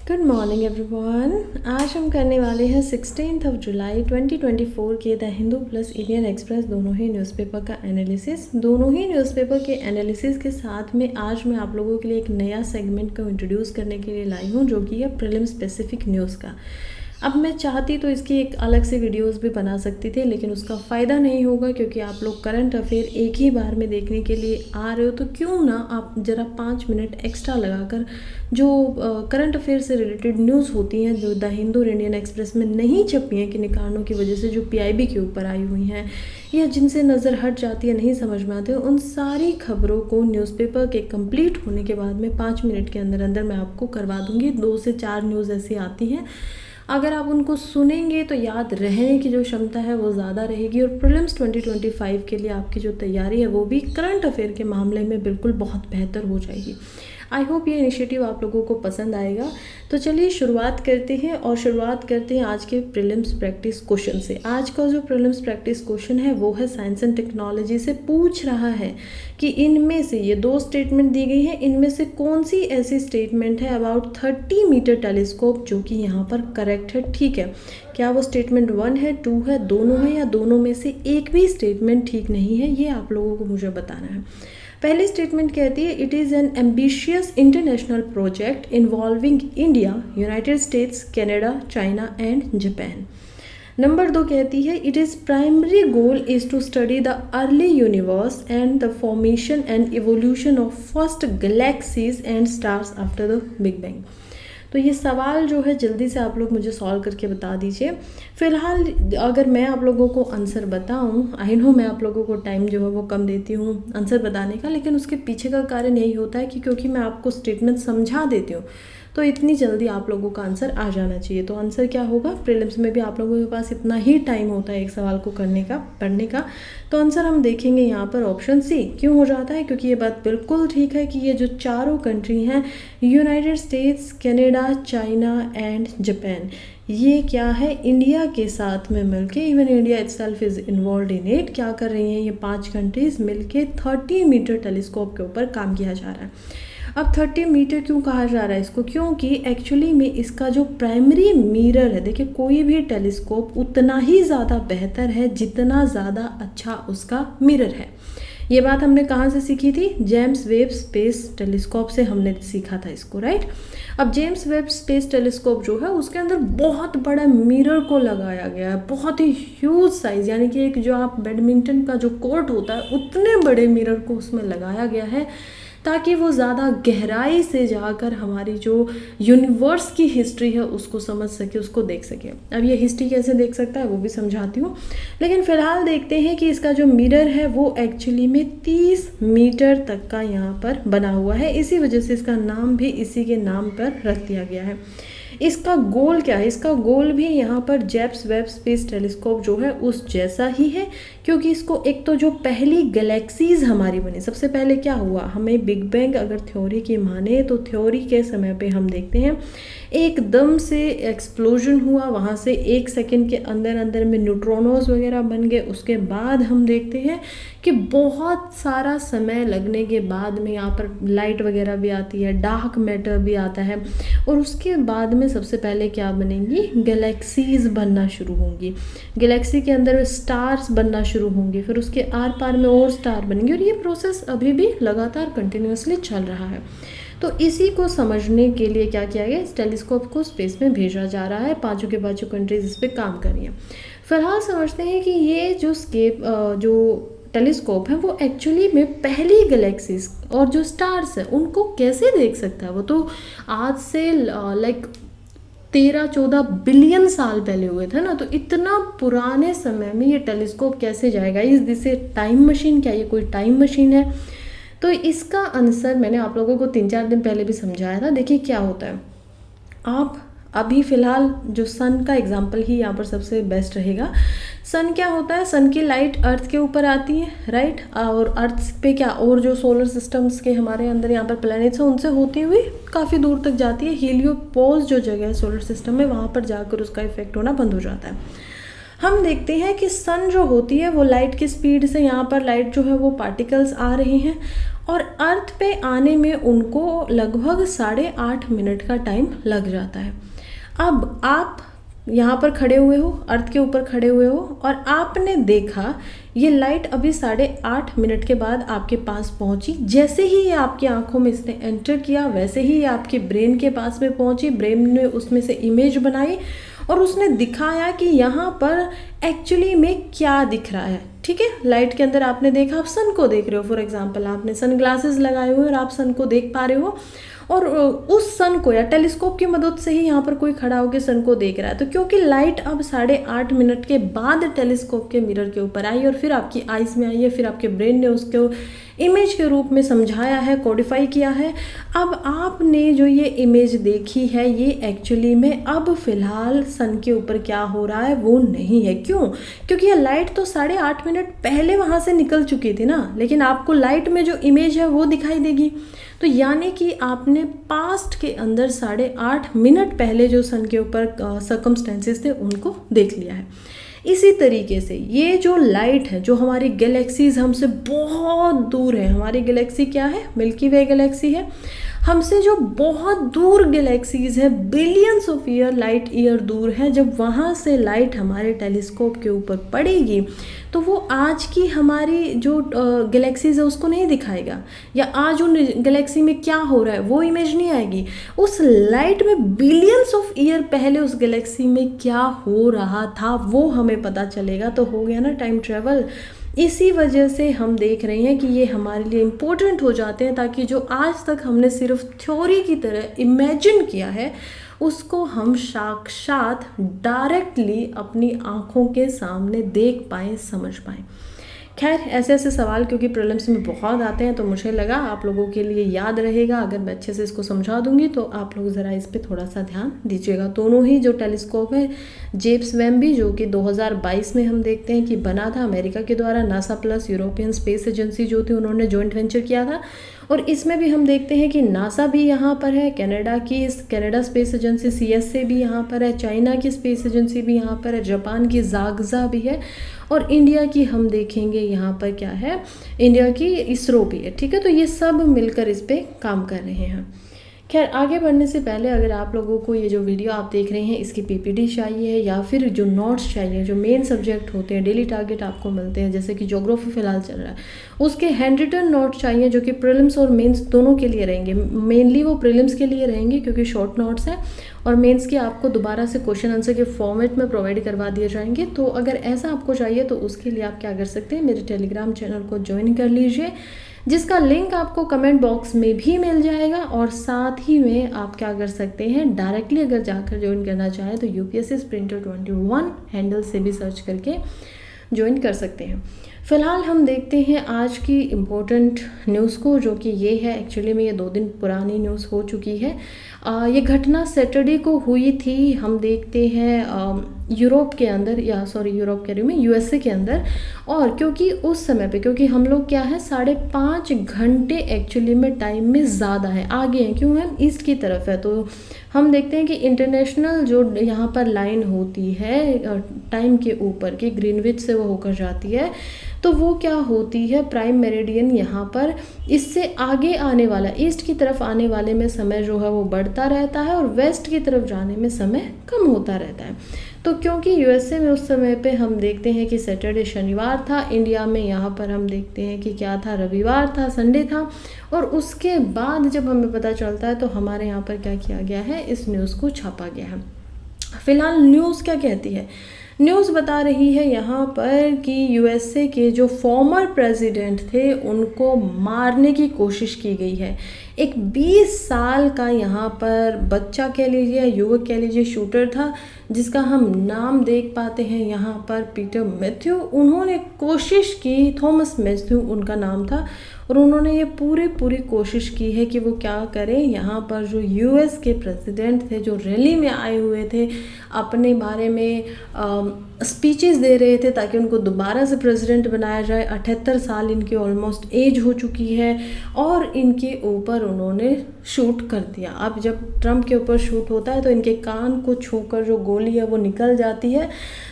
Good morning everyone. आज हम करने वाले हैं 16 जुलाई 2024 के the Hindu plus Indian express दोनों ही न्यूज़पेपर का एनालिसिस। दोनों ही न्यूज़पेपर के एनालिसिस के साथ में आज मैं आप लोगों के लिए एक नया सेगमेंट को इंट्रोड्यूस करने के लिए लाई हूँ, जो कि है प्रीलिम स्पेसिफिक न्यूज़ का। अब मैं चाहती तो इसकी एक अलग से वीडियोस भी बना सकती थी, लेकिन उसका फ़ायदा नहीं होगा क्योंकि आप लोग करंट अफेयर एक ही बार में देखने के लिए आ रहे हो, तो क्यों ना आप ज़रा 5 मिनट एक्स्ट्रा लगाकर जो करंट अफेयर से रिलेटेड न्यूज़ होती हैं, जो द हिंदू और इंडियन एक्सप्रेस में नहीं छपी हैं किन्हीं कारणों की वजह से, जो PIB के ऊपर आई हुई हैं या जिनसे नज़र हट जाती है, नहीं समझ में आते, उन सारी खबरों को न्यूज़पेपर के कंप्लीट होने के बाद में 5 मिनट के अंदर अंदर मैं आपको करवा दूँगी। 2 से 4 न्यूज़ ऐसी आती हैं, अगर आप उनको सुनेंगे तो याद रहने की जो क्षमता है वो ज़्यादा रहेगी, और प्रीलिम्स 2025 के लिए आपकी जो तैयारी है वो भी करंट अफेयर के मामले में बिल्कुल बहुत बेहतर हो जाएगी। आई होप ये इनिशिएटिव आप लोगों को पसंद आएगा। तो चलिए शुरुआत करते हैं, और शुरुआत करते हैं आज के प्रीलिम्स प्रैक्टिस क्वेश्चन से। आज का जो प्रीलिम्स प्रैक्टिस क्वेश्चन है वो है साइंस एंड टेक्नोलॉजी से। पूछ रहा है कि इनमें से, ये 2 स्टेटमेंट दी गई है, इनमें से कौन सी ऐसी स्टेटमेंट है अबाउट 30 मीटर टेलीस्कोप जो कि यहाँ पर करेक्ट है। ठीक है, क्या वो स्टेटमेंट 1 है, 2 है, दोनों है, या दोनों में से एक भी स्टेटमेंट ठीक नहीं है, ये आप लोगों को मुझे बताना है। पहली स्टेटमेंट कहती है it is an ambitious international project involving India, United States, Canada, China and Japan. Number 2 कहती है it is primary goal is to study the early universe and the formation and evolution of first galaxies and stars after the big bang. तो ये सवाल जो है जल्दी से आप लोग मुझे सॉल्व करके बता दीजिए। फ़िलहाल अगर मैं आप लोगों को आंसर बताऊं, आई नो मैं आप लोगों को टाइम जो है वो कम देती हूँ आंसर बताने का, लेकिन उसके पीछे का कारण यही होता है कि क्योंकि मैं आपको स्टेटमेंट समझा देती हूँ तो इतनी जल्दी आप लोगों का आंसर आ जाना चाहिए। तो आंसर क्या होगा, प्रीलिम्स में भी आप लोगों के पास इतना ही टाइम होता है एक सवाल को करने का, पढ़ने का। तो आंसर हम देखेंगे यहाँ पर ऑप्शन सी। क्यों हो जाता है, क्योंकि ये बात बिल्कुल ठीक है कि ये जो चारों कंट्री हैं, United States, Canada, China and Japan, ये क्या है, इंडिया के साथ में मिलके, even India itself is involve in it, क्या कर रही हैं ये 5 कंट्रीज़ मिलके 30 मीटर टेलीस्कोप के ऊपर काम किया जा रहा है। अब 30 मीटर क्यों कहा जा रहा है इसको, क्योंकि एक्चुअली में इसका जो प्राइमरी मिरर है, देखिए कोई भी टेलीस्कोप उतना ही ज़्यादा बेहतर है जितना ज़्यादा अच्छा उसका मिरर है। ये बात हमने कहाँ से सीखी थी, जेम्स वेब स्पेस टेलीस्कोप से हमने सीखा था इसको, राइट। अब जेम्स वेब स्पेस टेलीस्कोप जो है उसके अंदर बहुत बड़ा मिरर को लगाया गया है, बहुत ही ह्यूज साइज़, यानी कि एक जो आप बैडमिंटन का जो कोर्ट होता है उतने बड़े मिरर को उसमें लगाया गया है, ताकि वो ज़्यादा गहराई से जाकर हमारी जो यूनिवर्स की हिस्ट्री है उसको समझ सके, उसको देख सके। अब ये हिस्ट्री कैसे देख सकता है वो भी समझाती हूँ, लेकिन फ़िलहाल देखते हैं कि इसका जो मिरर है वो एक्चुअली में 30 मीटर तक का यहाँ पर बना हुआ है। इसी वजह से इसका नाम भी इसी के नाम पर रख दिया गया है। इसका गोल क्या है, इसका गोल भी यहाँ पर जेम्स वेब स्पेस टेलीस्कोप जो है उस जैसा ही है, क्योंकि इसको एक तो जो पहली गैलेक्सीज हमारी बनी, सबसे पहले क्या हुआ, हमें बिग बैंग अगर थ्योरी की माने तो थ्योरी के समय पे हम देखते हैं एकदम से एक्सप्लोजन हुआ, वहाँ से 1 सेकंड के अंदर अंदर में न्यूट्रॉनोज वगैरह बन गए। उसके बाद हम देखते हैं कि बहुत सारा समय लगने के बाद में यहाँ पर लाइट वगैरह भी आती है, डार्क मैटर भी आता है, और उसके बाद में सबसे पहले क्या बनेंगी, गैलेक्सीज बनना शुरू होंगी। गैलेक्सी के अंदर स्टार्स बनना शुरू होंगे, फिर उसके आर पार में और स्टार बनेंगे, और ये प्रोसेस अभी भी लगातार कंटिन्यूसली चल रहा है। तो इसी को समझने के लिए क्या किया गया, इस टेलीस्कोप को स्पेस में भेजा जा रहा है। 5 के 5 कंट्रीज इस पर काम कर रही हैं। फिलहाल समझते हैं कि ये जो टेलीस्कोप है वो एक्चुअली में पहली गैलेक्सीज और जो स्टार्स है उनको कैसे देख सकता है। वो तो आज से लाइक 13-14 बिलियन साल पहले हुए थे ना, तो इतना पुराने समय में ये टेलीस्कोप कैसे जाएगा। इस दिसे टाइम मशीन, क्या ये कोई टाइम मशीन है? तो इसका आंसर मैंने आप लोगों को 3-4 दिन पहले भी समझाया था। देखिए क्या होता है, आप अभी फ़िलहाल जो सन का एग्जांपल ही यहाँ पर सबसे बेस्ट रहेगा। सन क्या होता है, सन की लाइट अर्थ के ऊपर आती है, राइट, और अर्थ पे क्या, और जो सोलर सिस्टम्स के हमारे अंदर यहाँ पर प्लैनेट्स हैं उनसे होती हुई काफ़ी दूर तक जाती है। हीलियोपोज जो जगह है सोलर सिस्टम में, वहाँ पर जाकर उसका इफेक्ट होना बंद हो जाता है। हम देखते हैं कि सन जो होती है वो लाइट की स्पीड से, यहाँ पर लाइट जो है वो पार्टिकल्स आ रही हैं, और अर्थ पे आने में उनको लगभग 8.5 मिनट का टाइम लग जाता है। अब आप यहाँ पर खड़े हुए हो, अर्थ के ऊपर खड़े हुए हो, और आपने देखा ये लाइट अभी 8.5 मिनट के बाद आपके पास पहुँची। जैसे ही ये आपकी आंखों में इसने एंटर किया, वैसे ही ये आपके ब्रेन के पास में पहुँची। ब्रेन ने उसमें से इमेज बनाई और उसने दिखाया कि यहाँ पर एक्चुअली में क्या दिख रहा है। ठीक है, लाइट के अंदर आपने देखा, आप सन को देख रहे हो। फॉर एग्जांपल आपने सन ग्लासेस लगाए हुए और आप सन को देख पा रहे हो, और उस सन को या टेलीस्कोप की मदद से ही यहाँ पर कोई खड़ा होकर सन को देख रहा है। तो क्योंकि लाइट अब 8.5 मिनट के बाद टेलीस्कोप के मिरर के ऊपर आई और फिर आपकी आइज़ में आई है, फिर आपके ब्रेन ने उसको इमेज के रूप में समझाया है, कोडिफाई किया है। अब आपने जो ये इमेज देखी है, ये एक्चुअली में अब फ़िलहाल सन के ऊपर क्या हो रहा है वो नहीं है। क्यों? क्योंकि ये लाइट तो 8.5 मिनट पहले वहाँ से निकल चुकी थी ना, लेकिन आपको लाइट में जो इमेज है वो दिखाई देगी। तो यानी कि आपने पास्ट के अंदर 8.5 मिनट पहले जो सन के ऊपर सर्कमस्टेंसेस थे उनको देख लिया है। इसी तरीके से ये जो लाइट है, जो हमारी गैलेक्सीज हमसे बहुत दूर है, हमारी गैलेक्सी क्या है? मिल्की वे गैलेक्सी है। हमसे जो बहुत दूर गैलेक्सीज है, billions of year, light year दूर है, जब वहाँ से लाइट हमारे टेलीस्कोप के ऊपर पड़ेगी तो वो आज की हमारी जो गैलेक्सीज है उसको नहीं दिखाएगा, या आज उन गैलेक्सी में क्या हो रहा है वो इमेज नहीं आएगी। उस लाइट में बिलियंस ऑफ ईयर पहले उस गैलेक्सी में क्या हो रहा था वो हमें पता चलेगा। तो हो गया ना टाइम ट्रेवल। इसी वजह से हम देख रहे हैं कि ये हमारे लिए इम्पोर्टेंट हो जाते हैं, ताकि जो आज तक हमने सिर्फ थ्योरी की तरह इमेजिन किया है उसको हम साक्षात डायरेक्टली अपनी आँखों के सामने देख पाएँ, समझ पाएँ। खैर, ऐसे ऐसे सवाल क्योंकि प्रीलिम्स में बहुत आते हैं, तो मुझे लगा आप लोगों के लिए याद रहेगा अगर मैं अच्छे से इसको समझा दूंगी। तो आप लोग ज़रा इस पे थोड़ा सा ध्यान दीजिएगा। दोनों ही जो टेलीस्कोप है, जेम्स वेम्बी जो कि 2022 में हम देखते हैं कि बना था अमेरिका के द्वारा, NASA plus European space agency जो थी उन्होंने जॉइंट वेंचर किया था, और इसमें भी हम देखते हैं कि नासा भी यहाँ पर है, कनाडा स्पेस एजेंसी CSA भी यहाँ पर है, चाइना की स्पेस एजेंसी भी यहाँ पर है, जापान की जाग्जा भी है, और इंडिया की हम देखेंगे यहाँ पर क्या है, इंडिया की इसरो भी है। ठीक है, तो ये सब मिलकर इस पर काम कर रहे हैं। खैर, आगे बढ़ने से पहले अगर आप लोगों को ये जो वीडियो आप देख रहे हैं इसकी PPT चाहिए या फिर जो नोट्स चाहिए, जो मेन सब्जेक्ट होते हैं, डेली टारगेट आपको मिलते हैं, जैसे कि ज्योग्राफी फिलहाल चल रहा है, उसके हैंड रिटन नोट्स चाहिए जो कि प्रीलिम्स और मेंस दोनों के लिए रहेंगे। मेनली वो प्रीलिम्स के लिए रहेंगे क्योंकि शॉर्ट नोट्स हैं, और मेंस के आपको दोबारा से क्वेश्चन आंसर के फॉर्मेट में प्रोवाइड करवा दिए जाएंगे। तो अगर ऐसा आपको चाहिए तो उसके लिए आप क्या कर सकते हैं, मेरे टेलीग्राम चैनल को ज्वाइन कर लीजिए, जिसका लिंक आपको कमेंट बॉक्स में भी मिल जाएगा। और साथ ही में आप क्या कर सकते हैं, डायरेक्टली अगर जाकर ज्वाइन करना चाहें तो UPSC स्प्रिंटर 21 हैंडल से भी सर्च करके ज्वाइन कर सकते हैं। फ़िलहाल हम देखते हैं आज की इम्पोर्टेंट न्यूज़ को, जो कि ये है, एक्चुअली में ये 2 दिन पुरानी न्यूज़ हो चुकी है। ये घटना सैटरडे को हुई थी। हम देखते हैं यूरोप के अंदर, यूरोप कह रही हूँ मैं, USA के अंदर। और क्योंकि उस समय पे, क्योंकि हम लोग क्या है 5.5 घंटे एक्चुअली में टाइम में ज़्यादा है, आगे हैं, क्यों है, ईस्ट की तरफ है। तो हम देखते हैं कि इंटरनेशनल जो यहाँ पर लाइन होती है टाइम के ऊपर की, ग्रीनविच से वो होकर जाती है, तो वो क्या होती है, प्राइम मेरिडियन यहाँ पर, इससे आगे आने वाला, ईस्ट की तरफ आने वाले में समय जो है वो बढ़ता रहता है और वेस्ट की तरफ जाने में समय कम होता रहता है। तो क्योंकि USA में उस समय पे हम देखते हैं कि सैटरडे शनिवार था, इंडिया में यहाँ पर हम देखते हैं कि क्या था, रविवार था, संडे था। और उसके बाद जब हमें पता चलता है तो हमारे यहाँ पर क्या किया गया है, इस न्यूज़ को छापा गया है। फिलहाल न्यूज़ क्या कहती है, न्यूज़ बता रही है यहाँ पर कि USA के जो फॉर्मर प्रेसिडेंट थे उनको मारने की कोशिश की गई है। एक 20 साल का यहाँ पर बच्चा कह लीजिए, युवक कह लीजिए, शूटर था, जिसका हम नाम देख पाते हैं यहाँ पर पीटर मैथ्यू। उन्होंने कोशिश की, थॉमस मैथ्यू उनका नाम था, और उन्होंने ये पूरी कोशिश की है कि वो क्या करें, यहाँ पर जो US के प्रेसिडेंट थे, जो रैली में आए हुए थे, अपने बारे में स्पीचेस दे रहे थे ताकि उनको दोबारा से प्रेसिडेंट बनाया जाए। 78 साल इनकी ऑलमोस्ट एज हो चुकी है और इनके ऊपर उन्होंने शूट कर दिया। अब जब ट्रम्प के ऊपर शूट होता है तो इनके कान को छूकर जो गोली है वो निकल जाती है।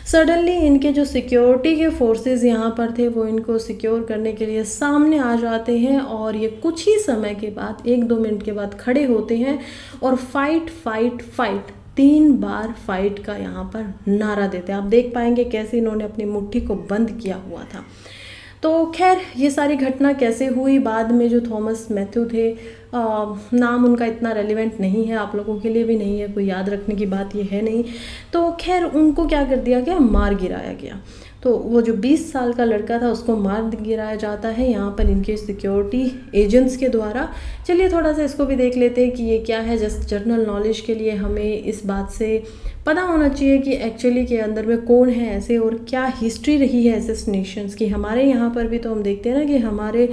सडनली इनके जो सिक्योरिटी के फोर्सेस यहाँ पर थे वो इनको सिक्योर करने के लिए सामने आ जाते हैं और ये कुछ ही समय के बाद 1-2 मिनट के बाद खड़े होते हैं और फाइट फाइट फाइट 3 बार फाइट का यहाँ पर नारा देते हैं। आप देख पाएंगे कैसे इन्होंने अपनी मुट्ठी को बंद किया हुआ था। तो खैर ये सारी घटना कैसे हुई, बाद में जो थॉमस मैथ्यू थे, नाम उनका इतना रेलिवेंट नहीं है, आप लोगों के लिए भी नहीं है, कोई याद रखने की बात ये है नहीं। तो खैर उनको क्या कर दिया गया, मार गिराया गया। तो वो जो 20 साल का लड़का था उसको मार गिराया जाता है यहाँ पर इनके सिक्योरिटी एजेंट्स के द्वारा। चलिए थोड़ा सा इसको भी देख लेते हैं कि ये क्या है। जस्ट जनरल नॉलेज के लिए हमें इस बात से पता होना चाहिए कि एक्चुअली के अंदर में कौन है ऐसे और क्या हिस्ट्री रही है असैसिनेशंस की। हमारे यहाँ पर भी तो हम देखते हैं ना कि हमारे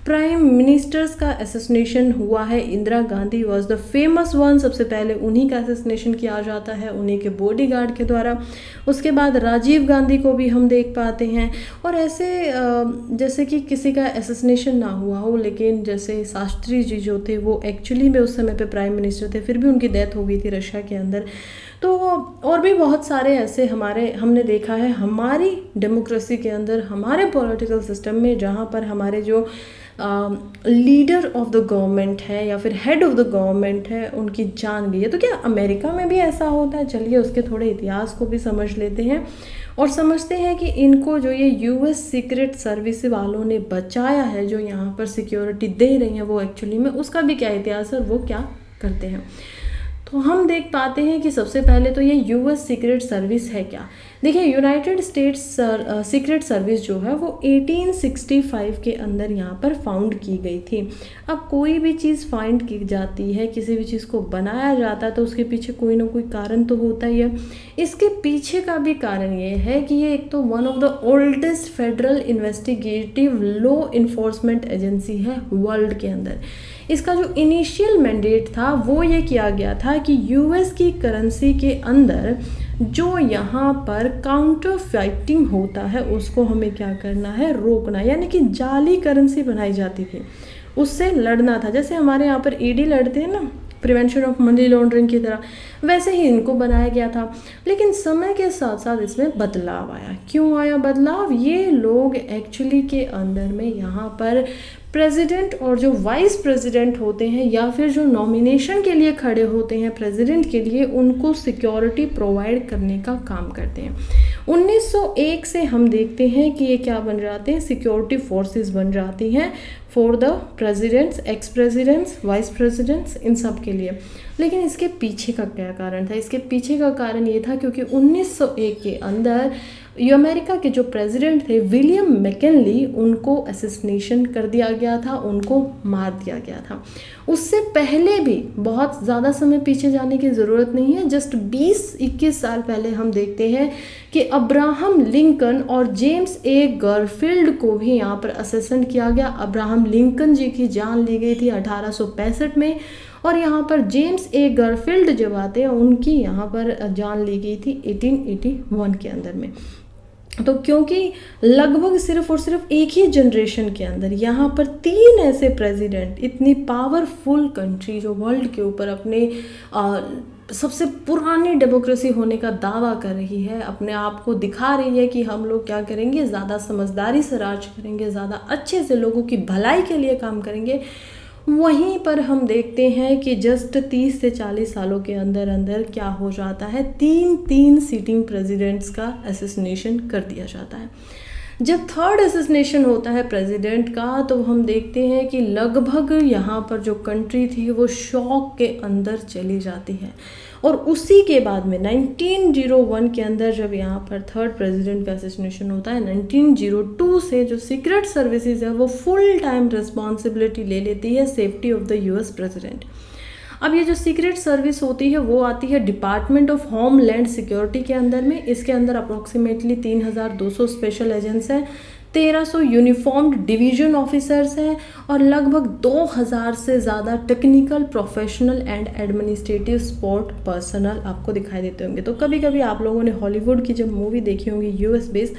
प्राइम मिनिस्टर्स का असैसिनेशन हुआ है। Indira Gandhi was the famous one, सबसे पहले उन्हीं का असैसिनेशन किया जाता है, उन्हीं के बॉडीगार्ड के द्वारा। उसके बाद राजीव गांधी को भी हम देख पाते हैं। और ऐसे जैसे कि किसी का असैसिनेशन ना हुआ हो, लेकिन जैसे शास्त्री जी जो थे वो एक्चुअली में उस समय पे प्राइम मिनिस्टर थे, फिर भी उनकी डेथ हो गई थी रशिया के अंदर। तो और भी बहुत सारे ऐसे हमने देखा है हमारी डेमोक्रेसी के अंदर, हमारे पॉलिटिकल सिस्टम में, जहाँ पर हमारे जो लीडर ऑफ द गवर्नमेंट है या फिर हेड ऑफ द गवर्नमेंट है उनकी जान गई है। तो क्या अमेरिका में भी ऐसा होता है? चलिए उसके थोड़े इतिहास को भी समझ लेते हैं और समझते हैं कि इनको जो ये यूएस सीक्रेट सर्विस वालों ने बचाया है, जो यहाँ पर सिक्योरिटी दे रही हैं, वो एक्चुअली में उसका भी क्या इतिहास है और वो क्या करते हैं। तो हम देख पाते हैं कि सबसे पहले तो ये यूएस सीक्रेट सर्विस है क्या। देखिए यूनाइटेड स्टेट्स सीक्रेट सर्विस जो है वो 1865 के अंदर यहाँ पर फाउंड की गई थी। अब कोई भी चीज़ फाइंड की जाती है, किसी भी चीज़ को बनाया जाता है तो उसके पीछे कोई ना कोई कारण तो होता ही है। इसके पीछे का भी कारण ये है कि ये एक तो one of the oldest federal investigative law enforcement agency है वर्ल्ड के अंदर। इसका जो इनिशियल मैंडेट था वो ये किया गया था कि यूएस की करेंसी के अंदर जो यहाँ पर काउंटर फाइटिंग होता है उसको हमें क्या करना है, रोकना। यानी कि जाली करेंसी बनाई जाती थी, उससे लड़ना था। जैसे हमारे यहाँ पर ईडी लड़ते हैं ना, प्रिवेंशन ऑफ मनी लॉन्ड्रिंग की तरह, वैसे ही इनको बनाया गया था। लेकिन समय के साथ साथ इसमें बदलाव आया। क्यों आया बदलाव? ये लोग एक्चुअली के अंदर में यहाँ पर प्रेसिडेंट और जो वाइस प्रेसिडेंट होते हैं या फिर जो नॉमिनेशन के लिए खड़े होते हैं प्रेसिडेंट के लिए, उनको सिक्योरिटी प्रोवाइड करने का काम करते हैं। 1901 से हम देखते हैं कि ये क्या बन जाते हैं, सिक्योरिटी फोर्सेस बन जाती हैं for the presidents, ex presidents, vice presidents, इन सब के लिए। लेकिन इसके पीछे का क्या कारण था? इसके पीछे का कारण ये था क्योंकि 1901 के अंदर अमेरिका के जो प्रेसिडेंट थे विलियम मैकिनली, उनको असैसिनेशन कर दिया गया था, उनको मार दिया गया था। उससे पहले भी बहुत ज़्यादा समय पीछे जाने की ज़रूरत नहीं है, जस्ट 20-21 साल पहले हम देखते हैं कि अब्राहम लिंकन और जेम्स ए गारफील्ड को भी यहाँ पर असैसिन किया गया। अब्राहम लिंकन जी की जान ली गई थी 1865 में और यहाँ पर जेम्स ए गारफील्ड जब आते हैं उनकी यहाँ पर जान ली गई थी 1881 के अंदर में। तो क्योंकि लगभग सिर्फ और सिर्फ एक ही जनरेशन के अंदर यहाँ पर 3 ऐसे प्रेसिडेंट, इतनी पावरफुल कंट्री जो वर्ल्ड के ऊपर अपने सबसे पुरानी डेमोक्रेसी होने का दावा कर रही है, अपने आप को दिखा रही है कि हम लोग क्या करेंगे, ज़्यादा समझदारी से राज करेंगे, ज़्यादा अच्छे से लोगों की भलाई के लिए काम करेंगे। वहीं पर हम देखते हैं कि जस्ट 30 से 40 सालों के अंदर अंदर क्या हो जाता है, 3 सीटिंग प्रेसिडेंट्स का असैसिनेशन कर दिया जाता है। जब थर्ड असैसिनेशन होता है प्रेसिडेंट का तो हम देखते हैं कि लगभग यहाँ पर जो कंट्री थी वो शॉक के अंदर चली जाती है। और उसी के बाद में 1901 के अंदर जब यहाँ पर थर्ड प्रेसिडेंट का असैसिनेशन होता है, 1902 से जो सीक्रेट सर्विसेज है वो फुल टाइम रिस्पॉन्सिबिलिटी ले लेती है safety of the US president. अब ये जो सीक्रेट सर्विस होती है वो आती है डिपार्टमेंट ऑफ होमलैंड सिक्योरिटी के अंदर में। इसके अंदर अप्रोक्सीमेटली 3200 स्पेशल एजेंट्स हैं 1300 यूनिफॉर्म्ड डिवीजन ऑफिसर्स हैं और लगभग 2000 से ज़्यादा technical, professional and administrative support personal आपको दिखाई देते होंगे। तो कभी कभी आप लोगों ने हॉलीवुड की जब मूवी देखी होंगी यूएस बेस्ड,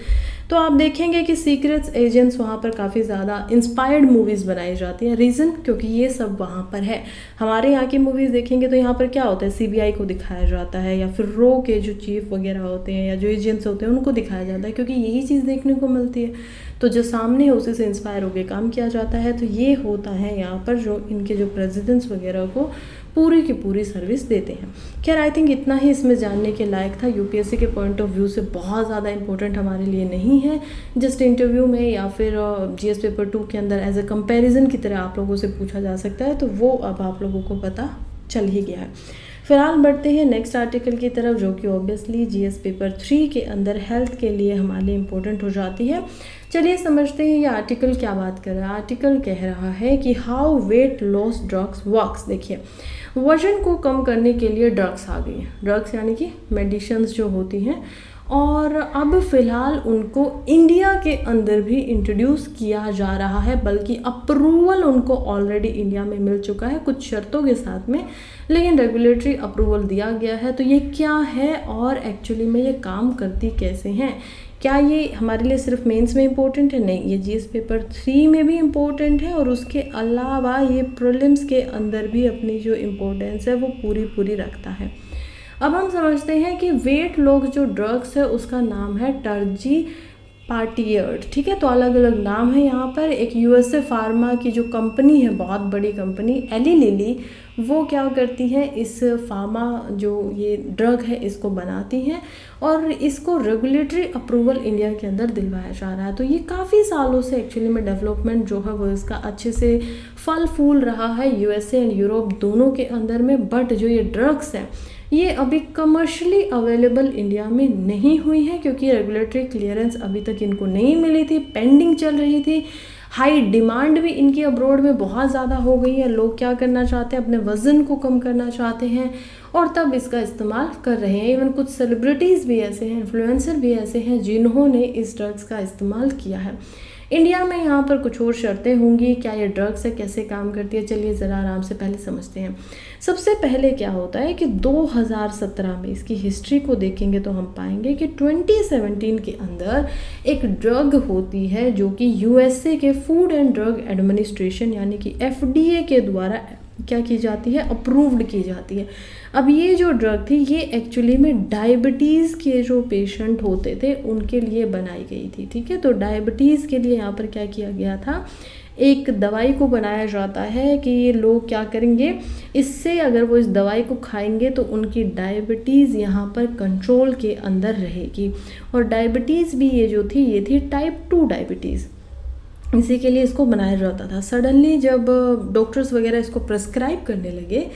तो आप देखेंगे कि सीक्रेट्स एजेंट्स वहाँ पर काफ़ी ज़्यादा इंस्पायर्ड मूवीज़ बनाई जाती हैं। रीज़न क्योंकि ये सब वहाँ पर है। हमारे यहाँ की मूवीज़ देखेंगे तो यहाँ पर क्या होता है, सीबीआई को दिखाया जाता है या फिर रो के जो चीफ वगैरह होते हैं या जो एजेंट्स होते हैं उनको दिखाया जाता है, क्योंकि यही चीज़ देखने को मिलती है। तो जो सामने है उसी से इंस्पायर होकर काम किया जाता है। तो ये होता है यहाँ पर जो इनके जो प्रेसिडेंट्स वगैरह को पूरी की पूरी सर्विस देते हैं। खैर आई थिंक इतना ही इसमें जानने के लायक था। यूपीएससी के पॉइंट ऑफ व्यू से बहुत ज़्यादा इंपॉर्टेंट हमारे लिए नहीं है। जस्ट इंटरव्यू में या फिर जीएस पेपर 2 के अंदर एज अ कंपैरिजन की तरह आप लोगों से पूछा जा सकता है, तो वो अब आप लोगों को पता चल ही गया है। फिलहाल बढ़ते हैं नेक्स्ट आर्टिकल की तरफ, जो कि ऑब्वियसली जीएस पेपर 3 के अंदर हेल्थ के लिए हमारे लिए इम्पोर्टेंट हो जाती है। चलिए समझते हैं ये आर्टिकल क्या बात कर रहा है। आर्टिकल कह रहा है कि how weight loss drugs works. देखिए, वजन को कम करने के लिए ड्रग्स आ गई हैं। ड्रग्स यानी कि मेडिसिन्स जो होती हैं, और अब फ़िलहाल उनको इंडिया के अंदर भी इंट्रोड्यूस किया जा रहा है, बल्कि अप्रूवल उनको ऑलरेडी इंडिया में मिल चुका है कुछ शर्तों के साथ में, लेकिन रेगुलेटरी अप्रूवल दिया गया है। तो ये क्या है और एक्चुअली में ये काम करती कैसे हैं? क्या ये हमारे लिए सिर्फ मेंस में इम्पोर्टेंट है? नहीं, ये जीएस पेपर 3 में भी इम्पोर्टेंट है और उसके अलावा ये प्रीलिम्स के अंदर भी अपनी जो इम्पोर्टेंस है वो पूरी रखता है। अब हम समझते हैं कि वेट लॉस जो ड्रग्स है उसका नाम है टर्जी पार्टियर्ड। ठीक है, तो अलग अलग नाम है यहाँ पर। एक यूएसए फार्मा की जो कंपनी है, बहुत बड़ी कंपनी एली लिली, वो क्या करती है, इस फार्मा जो ये ड्रग है इसको बनाती हैं और इसको रेगुलेटरी अप्रूवल इंडिया के अंदर दिलवाया जा रहा है। तो ये काफ़ी सालों से एक्चुअली में डेवलपमेंट जो है वो इसका अच्छे से फल फूल रहा है यूएसए एंड यूरोप दोनों के अंदर में। बट जो ये ड्रग्स हैं ये अभी कमर्शियली अवेलेबल इंडिया में नहीं हुई है, क्योंकि रेगुलेटरी क्लियरेंस अभी तक इनको नहीं मिली थी, पेंडिंग चल रही थी। हाई डिमांड भी इनकी अब्रॉड में बहुत ज़्यादा हो गई है। लोग क्या करना चाहते हैं, अपने वज़न को कम करना चाहते हैं और तब इसका इस्तेमाल कर रहे हैं। इवन कुछ सेलिब्रिटीज़ भी ऐसे हैं, इन्फ्लुएंसर भी ऐसे हैं जिन्होंने इस ड्रग्स का इस्तेमाल किया है। इंडिया में यहाँ पर कुछ और शर्तें होंगी। क्या ये ड्रग्स है, कैसे काम करती है, चलिए ज़रा आराम से पहले समझते हैं। सबसे पहले क्या होता है कि 2017 में इसकी हिस्ट्री को देखेंगे तो हम पाएंगे कि 2017 के अंदर एक ड्रग होती है जो कि यूएसए के फूड एंड ड्रग एडमिनिस्ट्रेशन यानी कि एफडीए के द्वारा क्या की जाती है, अप्रूव्ड की जाती है। अब ये जो ड्रग थी ये एक्चुअली में डायबिटीज़ के जो पेशेंट होते थे उनके लिए बनाई गई थी। ठीक है, तो डायबिटीज़ के लिए यहाँ पर क्या किया गया था, एक दवाई को बनाया जाता है कि ये लोग क्या करेंगे, इससे अगर वो इस दवाई को खाएंगे तो उनकी डायबिटीज़ यहाँ पर कंट्रोल के अंदर रहेगी। और डायबिटीज़ भी ये जो थी ये थी टाइप 2 डायबिटीज़, इसी के लिए इसको बनाया जाता था। सडनली जब डॉक्टर्स वगैरह इसको प्रेस्क्राइब करने लगे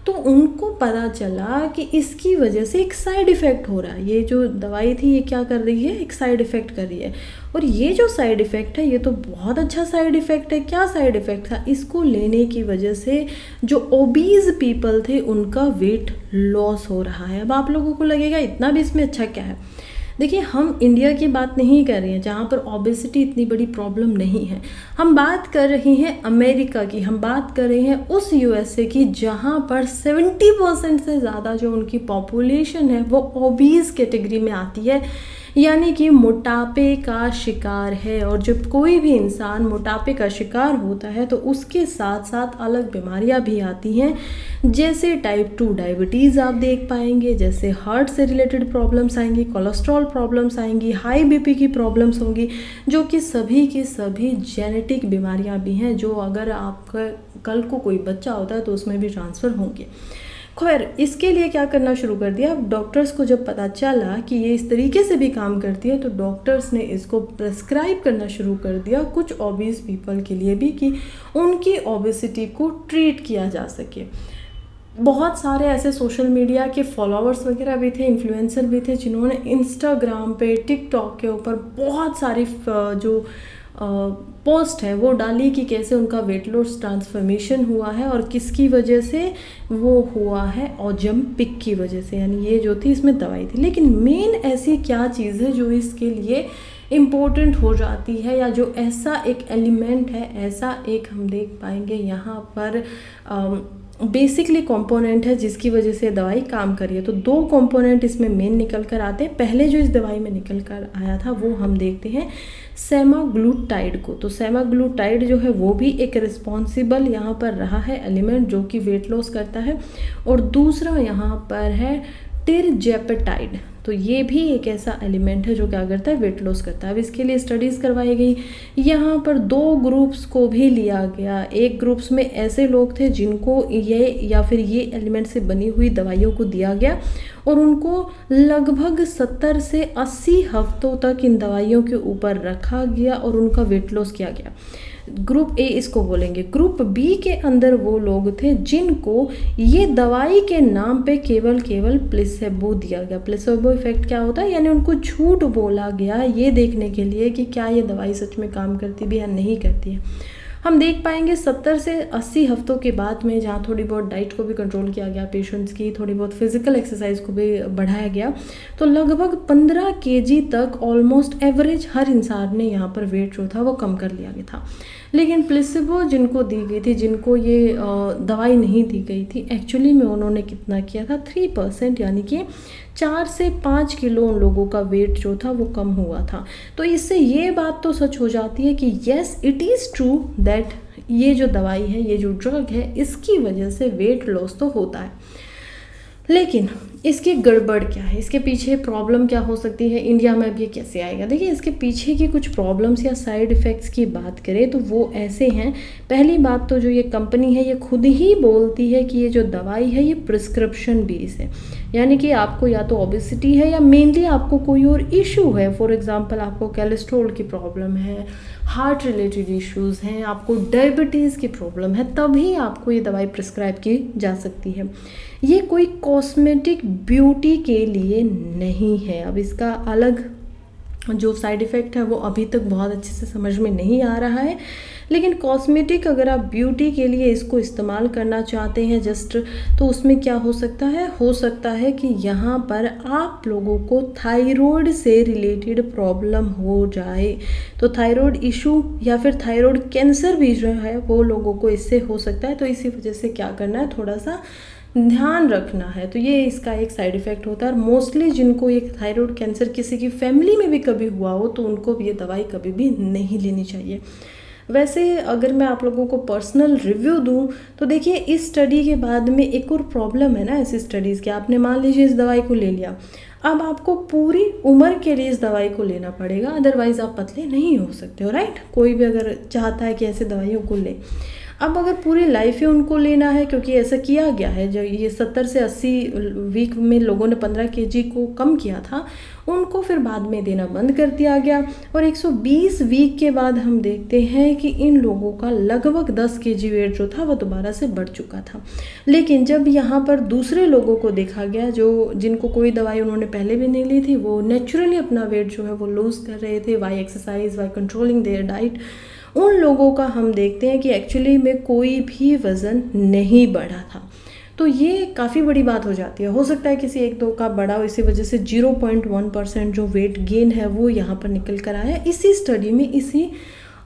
तो उनको पता चला कि इसकी वजह से एक साइड इफ़ेक्ट हो रहा है। ये जो दवाई थी ये क्या कर रही है, एक साइड इफ़ेक्ट कर रही है। और ये जो साइड इफ़ेक्ट है ये तो बहुत अच्छा साइड इफ़ेक्ट है। क्या साइड इफ़ेक्ट था, इसको लेने की वजह से जो ओबीज पीपल थे उनका वेट लॉस हो रहा है। अब आप लोगों को लगेगा इतना भी इसमें अच्छा क्या है। देखिए, हम इंडिया की बात नहीं कर रहे हैं जहाँ पर ओबेसिटी इतनी बड़ी प्रॉब्लम नहीं है। हम बात कर रहे हैं अमेरिका की, हम बात कर रहे हैं उस यूएसए की जहाँ पर 70% से ज़्यादा जो उनकी पॉपुलेशन है वो ओबीज कैटेगरी में आती है, यानी कि मोटापे का शिकार है। और जब कोई भी इंसान मोटापे का शिकार होता है तो उसके साथ साथ अलग बीमारियां भी आती हैं, जैसे टाइप 2 डायबिटीज़ आप देख पाएंगे, जैसे हार्ट से रिलेटेड प्रॉब्लम्स आएंगी, कोलेस्ट्रॉल प्रॉब्लम्स आएंगी, हाई बीपी की प्रॉब्लम्स होंगी, जो कि सभी की सभी जेनेटिक बीमारियां भी हैं, जो अगर आपका कल को कोई बच्चा होता है तो उसमें भी ट्रांसफ़र होंगे। खैर, इसके लिए क्या करना शुरू कर दिया, डॉक्टर्स को जब पता चला कि ये इस तरीके से भी काम करती है तो डॉक्टर्स ने इसको प्रेस्क्राइब करना शुरू कर दिया कुछ ओबीज पीपल के लिए भी, कि उनकी ओबेसिटी को ट्रीट किया जा सके। बहुत सारे ऐसे सोशल मीडिया के फॉलोअर्स वगैरह भी थे, इन्फ्लुएंसर भी थे, जिन्होंने इंस्टाग्राम पे, टिकटॉक के ऊपर बहुत सारी जो पोस्ट है वो डाली कि कैसे उनका वेट लॉस ट्रांसफॉर्मेशन हुआ है और किसकी वजह से वो हुआ है, ओजम्पिक की वजह से, यानी ये जो थी इसमें दवाई थी। लेकिन मेन ऐसी क्या चीज़ है जो इसके लिए इम्पोर्टेंट हो जाती है, या जो ऐसा एक एलिमेंट है, ऐसा एक हम देख पाएंगे यहाँ पर बेसिकली कंपोनेंट है जिसकी वजह से दवाई काम करी है। तो दो कंपोनेंट इसमें मेन निकल कर आते हैं। पहले जो इस दवाई में निकल कर आया था वो हम देखते हैं सेमाग्लूटाइड को। तो सेमाग्लूटाइड जो है वो भी एक रिस्पॉन्सिबल यहाँ पर रहा है एलिमेंट जो कि वेट लॉस करता है, और दूसरा यहाँ पर है टिरजेपेटाइड। तो ये भी एक ऐसा एलिमेंट है जो क्या करता है, वेट लॉस करता है। अब इसके लिए स्टडीज़ करवाई गई। यहाँ पर दो ग्रुप्स को भी लिया गया। एक ग्रुप्स में ऐसे लोग थे जिनको ये या फिर ये एलिमेंट से बनी हुई दवाइयों को दिया गया और उनको लगभग 70 से 80 हफ्तों तक इन दवाइयों के ऊपर रखा गया और उनका वेट लॉस किया गया। ग्रुप ए इसको बोलेंगे। ग्रुप बी के अंदर वो लोग थे जिनको ये दवाई के नाम पे केवल प्लेसेबो दिया गया। प्लेसेबो इफेक्ट क्या होता है, यानी उनको झूठ बोला गया ये देखने के लिए कि क्या ये दवाई सच में काम करती भी या नहीं करती है। हम देख पाएंगे 70 से 80 हफ्तों के बाद में, जहाँ थोड़ी बहुत डाइट को भी कंट्रोल किया गया पेशेंट्स की, थोड़ी बहुत फिजिकल एक्सरसाइज को भी बढ़ाया गया, तो लगभग 15 kg तक ऑलमोस्ट एवरेज हर इंसान ने यहाँ पर वेट जो था वो कम कर लिया गया था। लेकिन प्लेसेबो जिनको दी गई थी, जिनको ये दवाई नहीं दी गई थी, एक्चुअली में उन्होंने कितना किया था, 3%, यानी कि 4 से 5 किलो उन लोगों का वेट जो था वो कम हुआ था। तो इससे ये बात तो सच हो जाती है कि yes it is true that ये जो दवाई है, ये जो ड्रग है, इसकी वजह से वेट लॉस तो होता है। लेकिन इसकी गड़बड़ क्या है, इसके पीछे प्रॉब्लम क्या हो सकती है, इंडिया में अब ये कैसे आएगा। देखिए, इसके पीछे की कुछ प्रॉब्लम्स या साइड इफ़ेक्ट्स की बात करें तो वो ऐसे हैं। पहली बात तो जो ये कंपनी है ये खुद ही बोलती है कि ये जो दवाई है ये प्रिस्क्रिप्शन बेस है, यानी कि आपको या तो ओबेसिटी है या मेनली आपको कोई और इशू है। फॉर एग्जांपल आपको कोलेस्ट्रॉल की प्रॉब्लम है, हार्ट रिलेटेड इश्यूज़ हैं, आपको डायबिटीज़ की प्रॉब्लम है, तभी आपको ये दवाई प्रिस्क्राइब की जा सकती है। ये कोई कॉस्मेटिक ब्यूटी के लिए नहीं है। अब इसका अलग जो साइड इफ़ेक्ट है वो अभी तक बहुत अच्छे से समझ में नहीं आ रहा है, लेकिन कॉस्मेटिक अगर आप ब्यूटी के लिए इसको इस्तेमाल करना चाहते हैं जस्ट, तो उसमें क्या हो सकता है कि यहाँ पर आप लोगों को थायराइड से रिलेटेड प्रॉब्लम हो जाए। तो थायराइड इशू या फिर थायराइड कैंसर भी जो है वो लोगों को इससे हो सकता है। तो इसी वजह से क्या करना है, थोड़ा सा ध्यान रखना है। तो ये इसका एक साइड इफ़ेक्ट होता है। और मोस्टली जिनको ये थायराइड कैंसर किसी की फैमिली में भी कभी हुआ हो तो उनको ये दवाई कभी भी नहीं लेनी चाहिए। वैसे अगर मैं आप लोगों को पर्सनल रिव्यू दूं तो देखिए, इस स्टडी के बाद में एक और प्रॉब्लम है ना ऐसी स्टडीज़ के, आपने मान लीजिए इस दवाई को ले लिया, अब आपको पूरी उम्र के लिए इस दवाई को लेना पड़ेगा, अदरवाइज़ आप पतले नहीं हो सकते हो, राइट। कोई भी अगर चाहता है कि ऐसे दवाइयों को ले, अब अगर पूरी लाइफ ही उनको लेना है, क्योंकि ऐसा किया गया है, जो ये 70 से 80 वीक में लोगों ने 15 kg को कम किया था, उनको फिर बाद में देना बंद कर दिया गया। और 120 वीक के बाद हम देखते हैं कि इन लोगों का लगभग 10 kg वेट जो था वो दोबारा से बढ़ चुका था। लेकिन जब यहाँ पर दूसरे लोगों को देखा गया, जो जिनको कोई दवाई उन्होंने पहले भी नहीं ली थी, वो नेचुरली अपना वेट जो है वो लूज़ कर रहे थे by exercise, by controlling their diet, उन लोगों का हम देखते हैं कि एक्चुअली में कोई भी वज़न नहीं बढ़ा था। तो ये काफ़ी बड़ी बात हो जाती है। हो सकता है किसी एक दो का बढ़ा हो, इसी वजह से 0.1% जो वेट गेन है वो यहाँ पर निकल कर आया इसी स्टडी में, इसी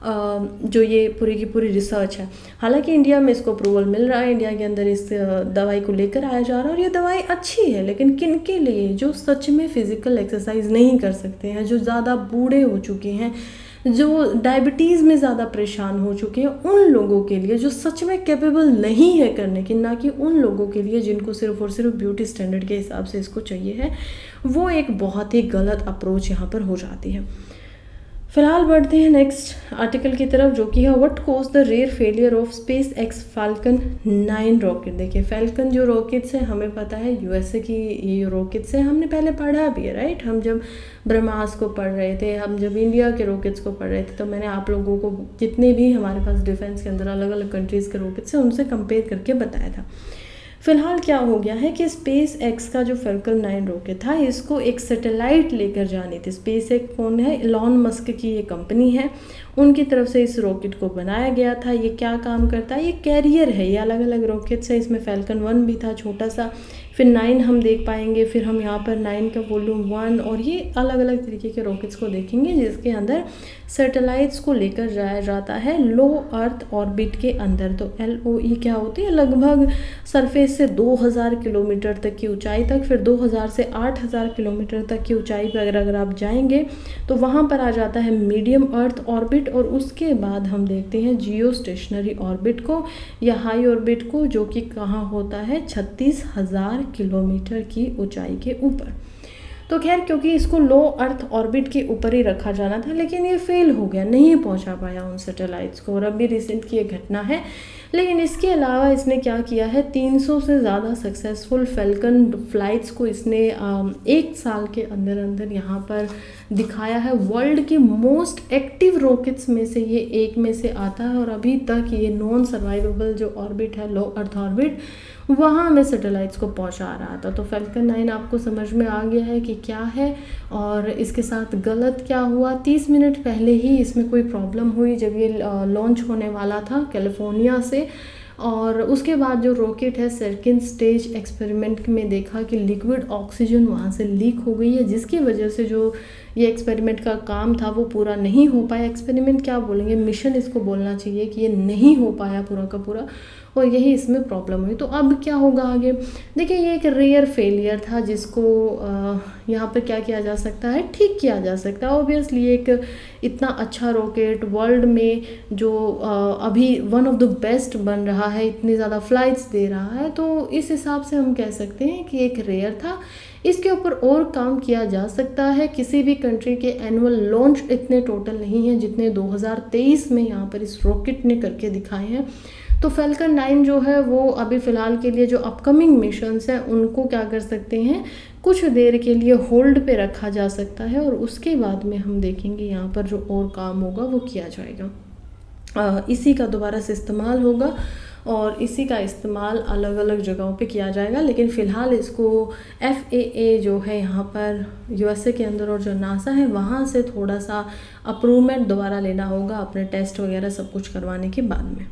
जो ये पूरी की पूरी रिसर्च है। हालांकि इंडिया में इसको अप्रूवल मिल रहा है, इंडिया के अंदर इस दवाई को लेकर आया जा रहा है, और ये दवाई अच्छी है। लेकिन किन के लिए, जो सच में फिज़िकल एक्सरसाइज नहीं कर सकते हैं, जो ज़्यादा बूढ़े हो चुके हैं, जो डायबिटीज़ में ज़्यादा परेशान हो चुके हैं, उन लोगों के लिए, जो सच में कैपेबल नहीं है करने की, ना कि उन लोगों के लिए जिनको सिर्फ और सिर्फ ब्यूटी स्टैंडर्ड के हिसाब से इसको चाहिए है। वो एक बहुत ही गलत अप्रोच यहाँ पर हो जाती है। फिलहाल बढ़ते हैं नेक्स्ट आर्टिकल की तरफ, जो कि है what cause the rare failure of SpaceX Falcon 9 rocket. देखिए, फैल्कन जो रॉकेट्स है हमें पता है यूएसए की ये रॉकेट्स है, हमने पहले पढ़ा भी है, राइट। हम जब ब्रह्मास को पढ़ रहे थे, हम जब इंडिया के रॉकेट्स को पढ़ रहे थे, तो मैंने आप लोगों को जितने भी हमारे पास डिफेंस के अंदर अलग अलग कंट्रीज़ के रॉकेट्स हैं उनसे कंपेयर करके बताया था। फ़िलहाल क्या हो गया है कि स्पेस एक्स का जो फैल्कन 9 रॉकेट था, इसको एक सैटेलाइट लेकर जानी थी। स्पेस एक्स कौन है? इलॉन मस्क की ये कंपनी है, उनकी तरफ से इस रॉकेट को बनाया गया था। ये क्या काम करता है? ये कैरियर है, ये अलग अलग रॉकेट्स है। इसमें फैल्कन 1 भी था छोटा सा, फिर 9 हम देख पाएंगे, फिर हम यहाँ पर 9 का वॉल्यूम 1 और ये अलग अलग तरीके के रॉकेट्स को देखेंगे जिसके अंदर सैटेलाइट्स को लेकर जाया जाता है लो अर्थ ऑर्बिट के अंदर। तो LOE क्या होती है? लगभग सरफेस से 2000 किलोमीटर तक की ऊंचाई तक, फिर 2000 से 8000 किलोमीटर तक की ऊंचाई पर अगर आप जाएंगे तो वहाँ पर आ जाता है मीडियम अर्थ ऑर्बिट, और उसके बाद हम देखते हैं जियो स्टेशनरी ऑर्बिट को या हाई ऑर्बिट को, जो कि कहाँ होता है? 36,000 किलोमीटर की ऊंचाई के ऊपर। तो खैर, क्योंकि इसको लो अर्थ ऑर्बिट के ऊपर ही रखा जाना था, लेकिन ये फेल हो गया, नहीं पहुंचा पाया उन सैटेलाइट्स को, और अभी रिसेंट की ये घटना है। लेकिन इसके अलावा इसने क्या किया है? 300 से ज़्यादा सक्सेसफुल फैल्कन फ्लाइट्स को इसने 1 साल के अंदर अंदर यहाँ पर दिखाया है। वर्ल्ड के मोस्ट एक्टिव रॉकेट्स में से ये एक में से आता है, और अभी तक ये नॉन सर्वाइवेबल जो ऑर्बिट है, लो अर्थ ऑर्बिट, वहाँ में सैटेलाइट्स को पहुँचा रहा था। तो फैल्कन 9 आपको समझ में आ गया है कि क्या है और इसके साथ गलत क्या हुआ। 30 मिनट पहले ही इसमें कोई प्रॉब्लम हुई जब ये लॉन्च होने वाला था कैलिफोर्निया से, और उसके बाद जो रॉकेट है सेकंड स्टेज एक्सपेरिमेंट में देखा कि लिक्विड ऑक्सीजन वहाँ से लीक हो गई है, जिसकी वजह से जो ये एक्सपेरिमेंट का काम था वो पूरा नहीं हो पाया। एक्सपेरिमेंट क्या बोलेंगे, मिशन इसको बोलना चाहिए कि ये नहीं हो पाया पूरा का पूरा, और यही इसमें प्रॉब्लम हुई। तो अब क्या होगा आगे? देखिए, ये एक रेयर फेलियर था जिसको यहाँ पर क्या किया जा सकता है? ठीक किया जा सकता है। ऑब्वियसली एक इतना अच्छा रॉकेट वर्ल्ड में जो अभी वन ऑफ द बेस्ट बन रहा है, इतनी ज़्यादा फ्लाइट्स दे रहा है, तो इस हिसाब से हम कह सकते हैं कि एक रेयर था। इसके ऊपर और काम किया जा सकता है। किसी भी कंट्री के एनुअल लॉन्च इतने टोटल नहीं हैं जितने 2023 में यहाँ पर इस रॉकेट ने करके दिखाए हैं। तो फैल्कन 9 जो है वो अभी फ़िलहाल के लिए जो अपकमिंग मिशंस हैं उनको क्या कर सकते हैं, कुछ देर के लिए होल्ड पे रखा जा सकता है, और उसके बाद में हम देखेंगे यहाँ पर जो और काम होगा वो किया जाएगा। इसी का दोबारा से इस्तेमाल होगा और इसी का इस्तेमाल अलग अलग जगहों पे किया जाएगा। लेकिन फ़िलहाल इसको FAA जो है यहाँ पर USA के अंदर और जो नासा है वहाँ से थोड़ा सा अप्रूवमेंट दोबारा लेना होगा अपने टेस्ट वगैरह सब कुछ करवाने के बाद में।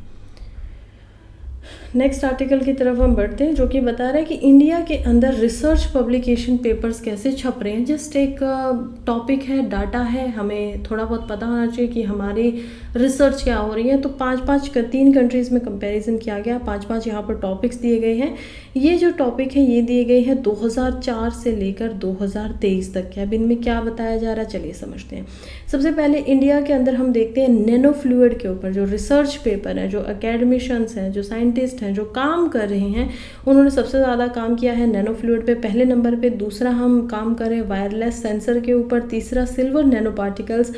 नेक्स्ट आर्टिकल की तरफ हम बढ़ते हैं, जो कि बता रहा है कि इंडिया के अंदर रिसर्च पब्लिकेशन पेपर्स कैसे छप रहे हैं। जस्ट एक टॉपिक है, डाटा है, हमें थोड़ा बहुत पता होना चाहिए कि हमारी रिसर्च क्या हो रही है। तो 3 कंट्रीज़ में कंपैरिजन किया गया, 5 यहाँ पर टॉपिक्स दिए गए हैं। ये जो टॉपिक है ये दिए गए हैं 2004 से लेकर 2023 तक के। अब इनमें क्या बताया जा रहा है, चलिए समझते हैं। सबसे पहले इंडिया के अंदर हम देखते हैं नैनो फ्लूइड के ऊपर जो रिसर्च पेपर है, जो अकेडमिशियंस हैं, जो साइंटिस्ट हैं, जो काम कर रहे हैं, उन्होंने सबसे ज़्यादा काम किया है नैनो फ्लूइड पे पहले नंबर पे। दूसरा हम काम करें वायरलेस सेंसर के ऊपर, तीसरा silver nano particles,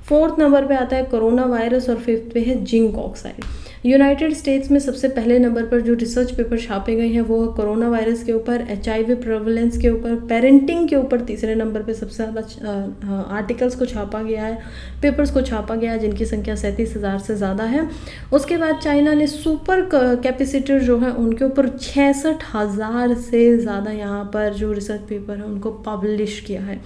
4th number पे आता है कोरोना वायरस और 5th पे है जिंक ऑक्साइड। यूनाइटेड स्टेट्स में सबसे पहले नंबर पर जो रिसर्च पेपर छापे गए हैं वो कोरोना वायरस के ऊपर, HIV प्रेवलेंस के ऊपर, पेरेंटिंग के ऊपर तीसरे नंबर पे सबसे ज़्यादा आर्टिकल्स को छापा गया है, पेपर्स को छापा गया है, जिनकी संख्या 37,000 से ज़्यादा है। उसके बाद चाइना ने सुपर कैपेसिटर जो है उनके ऊपर 66,000 से ज़्यादा यहाँ पर जो रिसर्च पेपर है उनको पब्लिश किया है।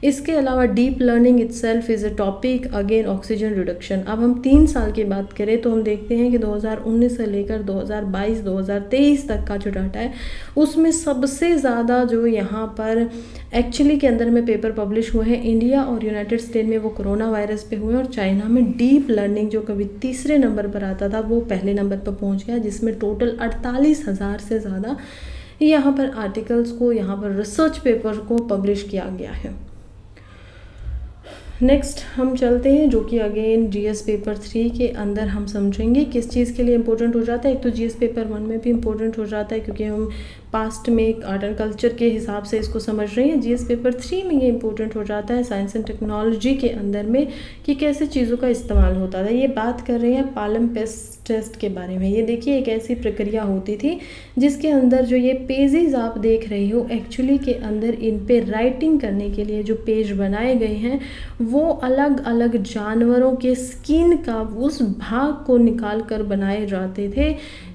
इसके अलावा deep learning itself is a topic, again oxygen reduction. अब हम 3 साल की बात करें तो हम देखते हैं कि 2019 से लेकर 2022-2023 तक का जो डाटा है उसमें सबसे ज़्यादा जो यहाँ पर एक्चुअली के अंदर में पेपर पब्लिश हुए हैं इंडिया और यूनाइटेड स्टेट में वो कोरोना वायरस पे हुए, और चाइना में डीप लर्निंग जो कभी तीसरे नंबर पर आता था वो पहले नंबर पर पहुँच गया, जिसमें टोटल 48,000 से ज़्यादा यहाँ पर आर्टिकल्स को, यहाँ पर रिसर्च पेपर को पब्लिश किया गया है। नेक्स्ट हम चलते हैं, जो कि अगेन GS पेपर 3 के अंदर हम समझेंगे किस चीज़ के लिए इम्पोर्टेंट हो जाता है। एक तो GS पेपर 1 में भी इम्पोर्टेंट हो जाता है क्योंकि हम पास्ट में एक आर्ट एंड कल्चर के हिसाब से इसको समझ रहे हैं। जीएस पेपर 3 में ये इंपॉर्टेंट हो जाता है साइंस एंड टेक्नोलॉजी के अंदर में कि कैसे चीज़ों का इस्तेमाल होता था। ये बात कर रहे हैं पालमपेस्ट टेस्ट के बारे में। ये देखिए एक ऐसी प्रक्रिया होती थी जिसके अंदर जो ये पेजेस आप देख रही हो एक्चुअली के अंदर इन पे राइटिंग करने के लिए जो पेज बनाए गए हैं वो अलग अलग जानवरों के स्किन का उस भाग को निकाल कर बनाए जाते थे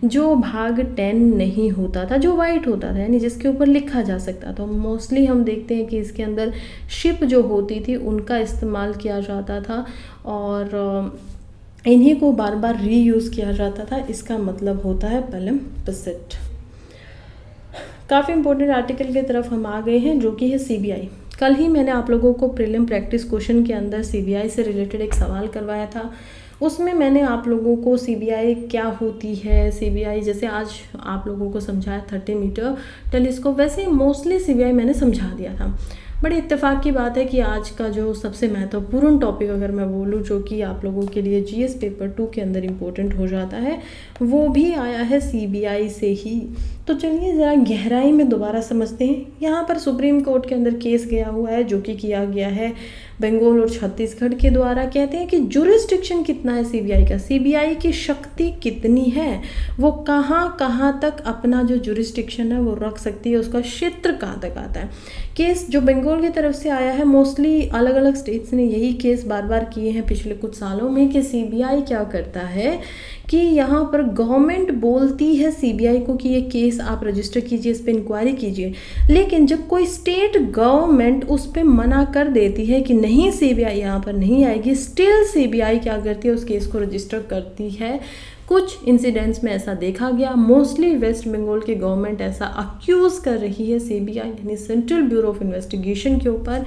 जो भाग 10 नहीं होता था, जो वाइट होता था, यानी जिसके ऊपर लिखा जा सकता था। मोस्टली हम देखते हैं कि इसके अंदर शिप जो होती थी उनका इस्तेमाल किया जाता था और इन्हीं को बार बार रीयूज़ किया जाता था। इसका मतलब होता है पैलिम्पसेट। काफ़ी इंपॉर्टेंट आर्टिकल की तरफ हम आ गए हैं जो कि है सीबीआई। कल ही मैंने आप लोगों को प्रीलिम प्रैक्टिस क्वेश्चन के अंदर सीबीआई से रिलेटेड एक सवाल करवाया था। उसमें मैंने आप लोगों को सीबीआई क्या होती है, सीबीआई जैसे आज आप लोगों को समझाया 30 मीटर टेलीस्कोप, वैसे मोस्टली सीबीआई मैंने समझा दिया था। बड़ी इत्तेफाक की बात है कि आज का जो सबसे महत्वपूर्ण टॉपिक अगर मैं बोलूँ जो कि आप लोगों के लिए जीएस पेपर 2 के अंदर इम्पोर्टेंट हो जाता है वो भी आया है सीबीआई से ही। तो चलिए ज़रा गहराई में दोबारा समझते हैं। यहाँ पर सुप्रीम कोर्ट के अंदर केस गया हुआ है जो कि किया गया है बंगाल और छत्तीसगढ़ के द्वारा। कहते हैं कि जुरिस्डिक्शन कितना है सीबीआई का, सीबीआई की शक्ति कितनी है, वो कहाँ कहाँ तक अपना जो जुरिस्डिक्शन है वो रख सकती है, उसका क्षेत्र कहाँ तक आता है। केस जो बंगाल की तरफ से आया है, मोस्टली अलग अलग स्टेट्स ने यही केस बार बार किए हैं पिछले कुछ सालों में कि सीबीआई क्या करता है कि यहाँ पर गवर्नमेंट बोलती है सीबीआई को कि ये केस आप रजिस्टर कीजिए, इस पर इंक्वायरी कीजिए, लेकिन जब कोई स्टेट गवर्नमेंट उस पर मना कर देती है कि नहीं सीबीआई यहाँ पर नहीं आएगी, स्टिल सीबीआई क्या करती है, उस केस को रजिस्टर करती है। कुछ इंसिडेंट्स में ऐसा देखा गया। मोस्टली वेस्ट बंगाल की गवर्नमेंट ऐसा अक्यूज़ कर रही है सीबीआई यानी सेंट्रल ब्यूरो ऑफ इन्वेस्टिगेशन के ऊपर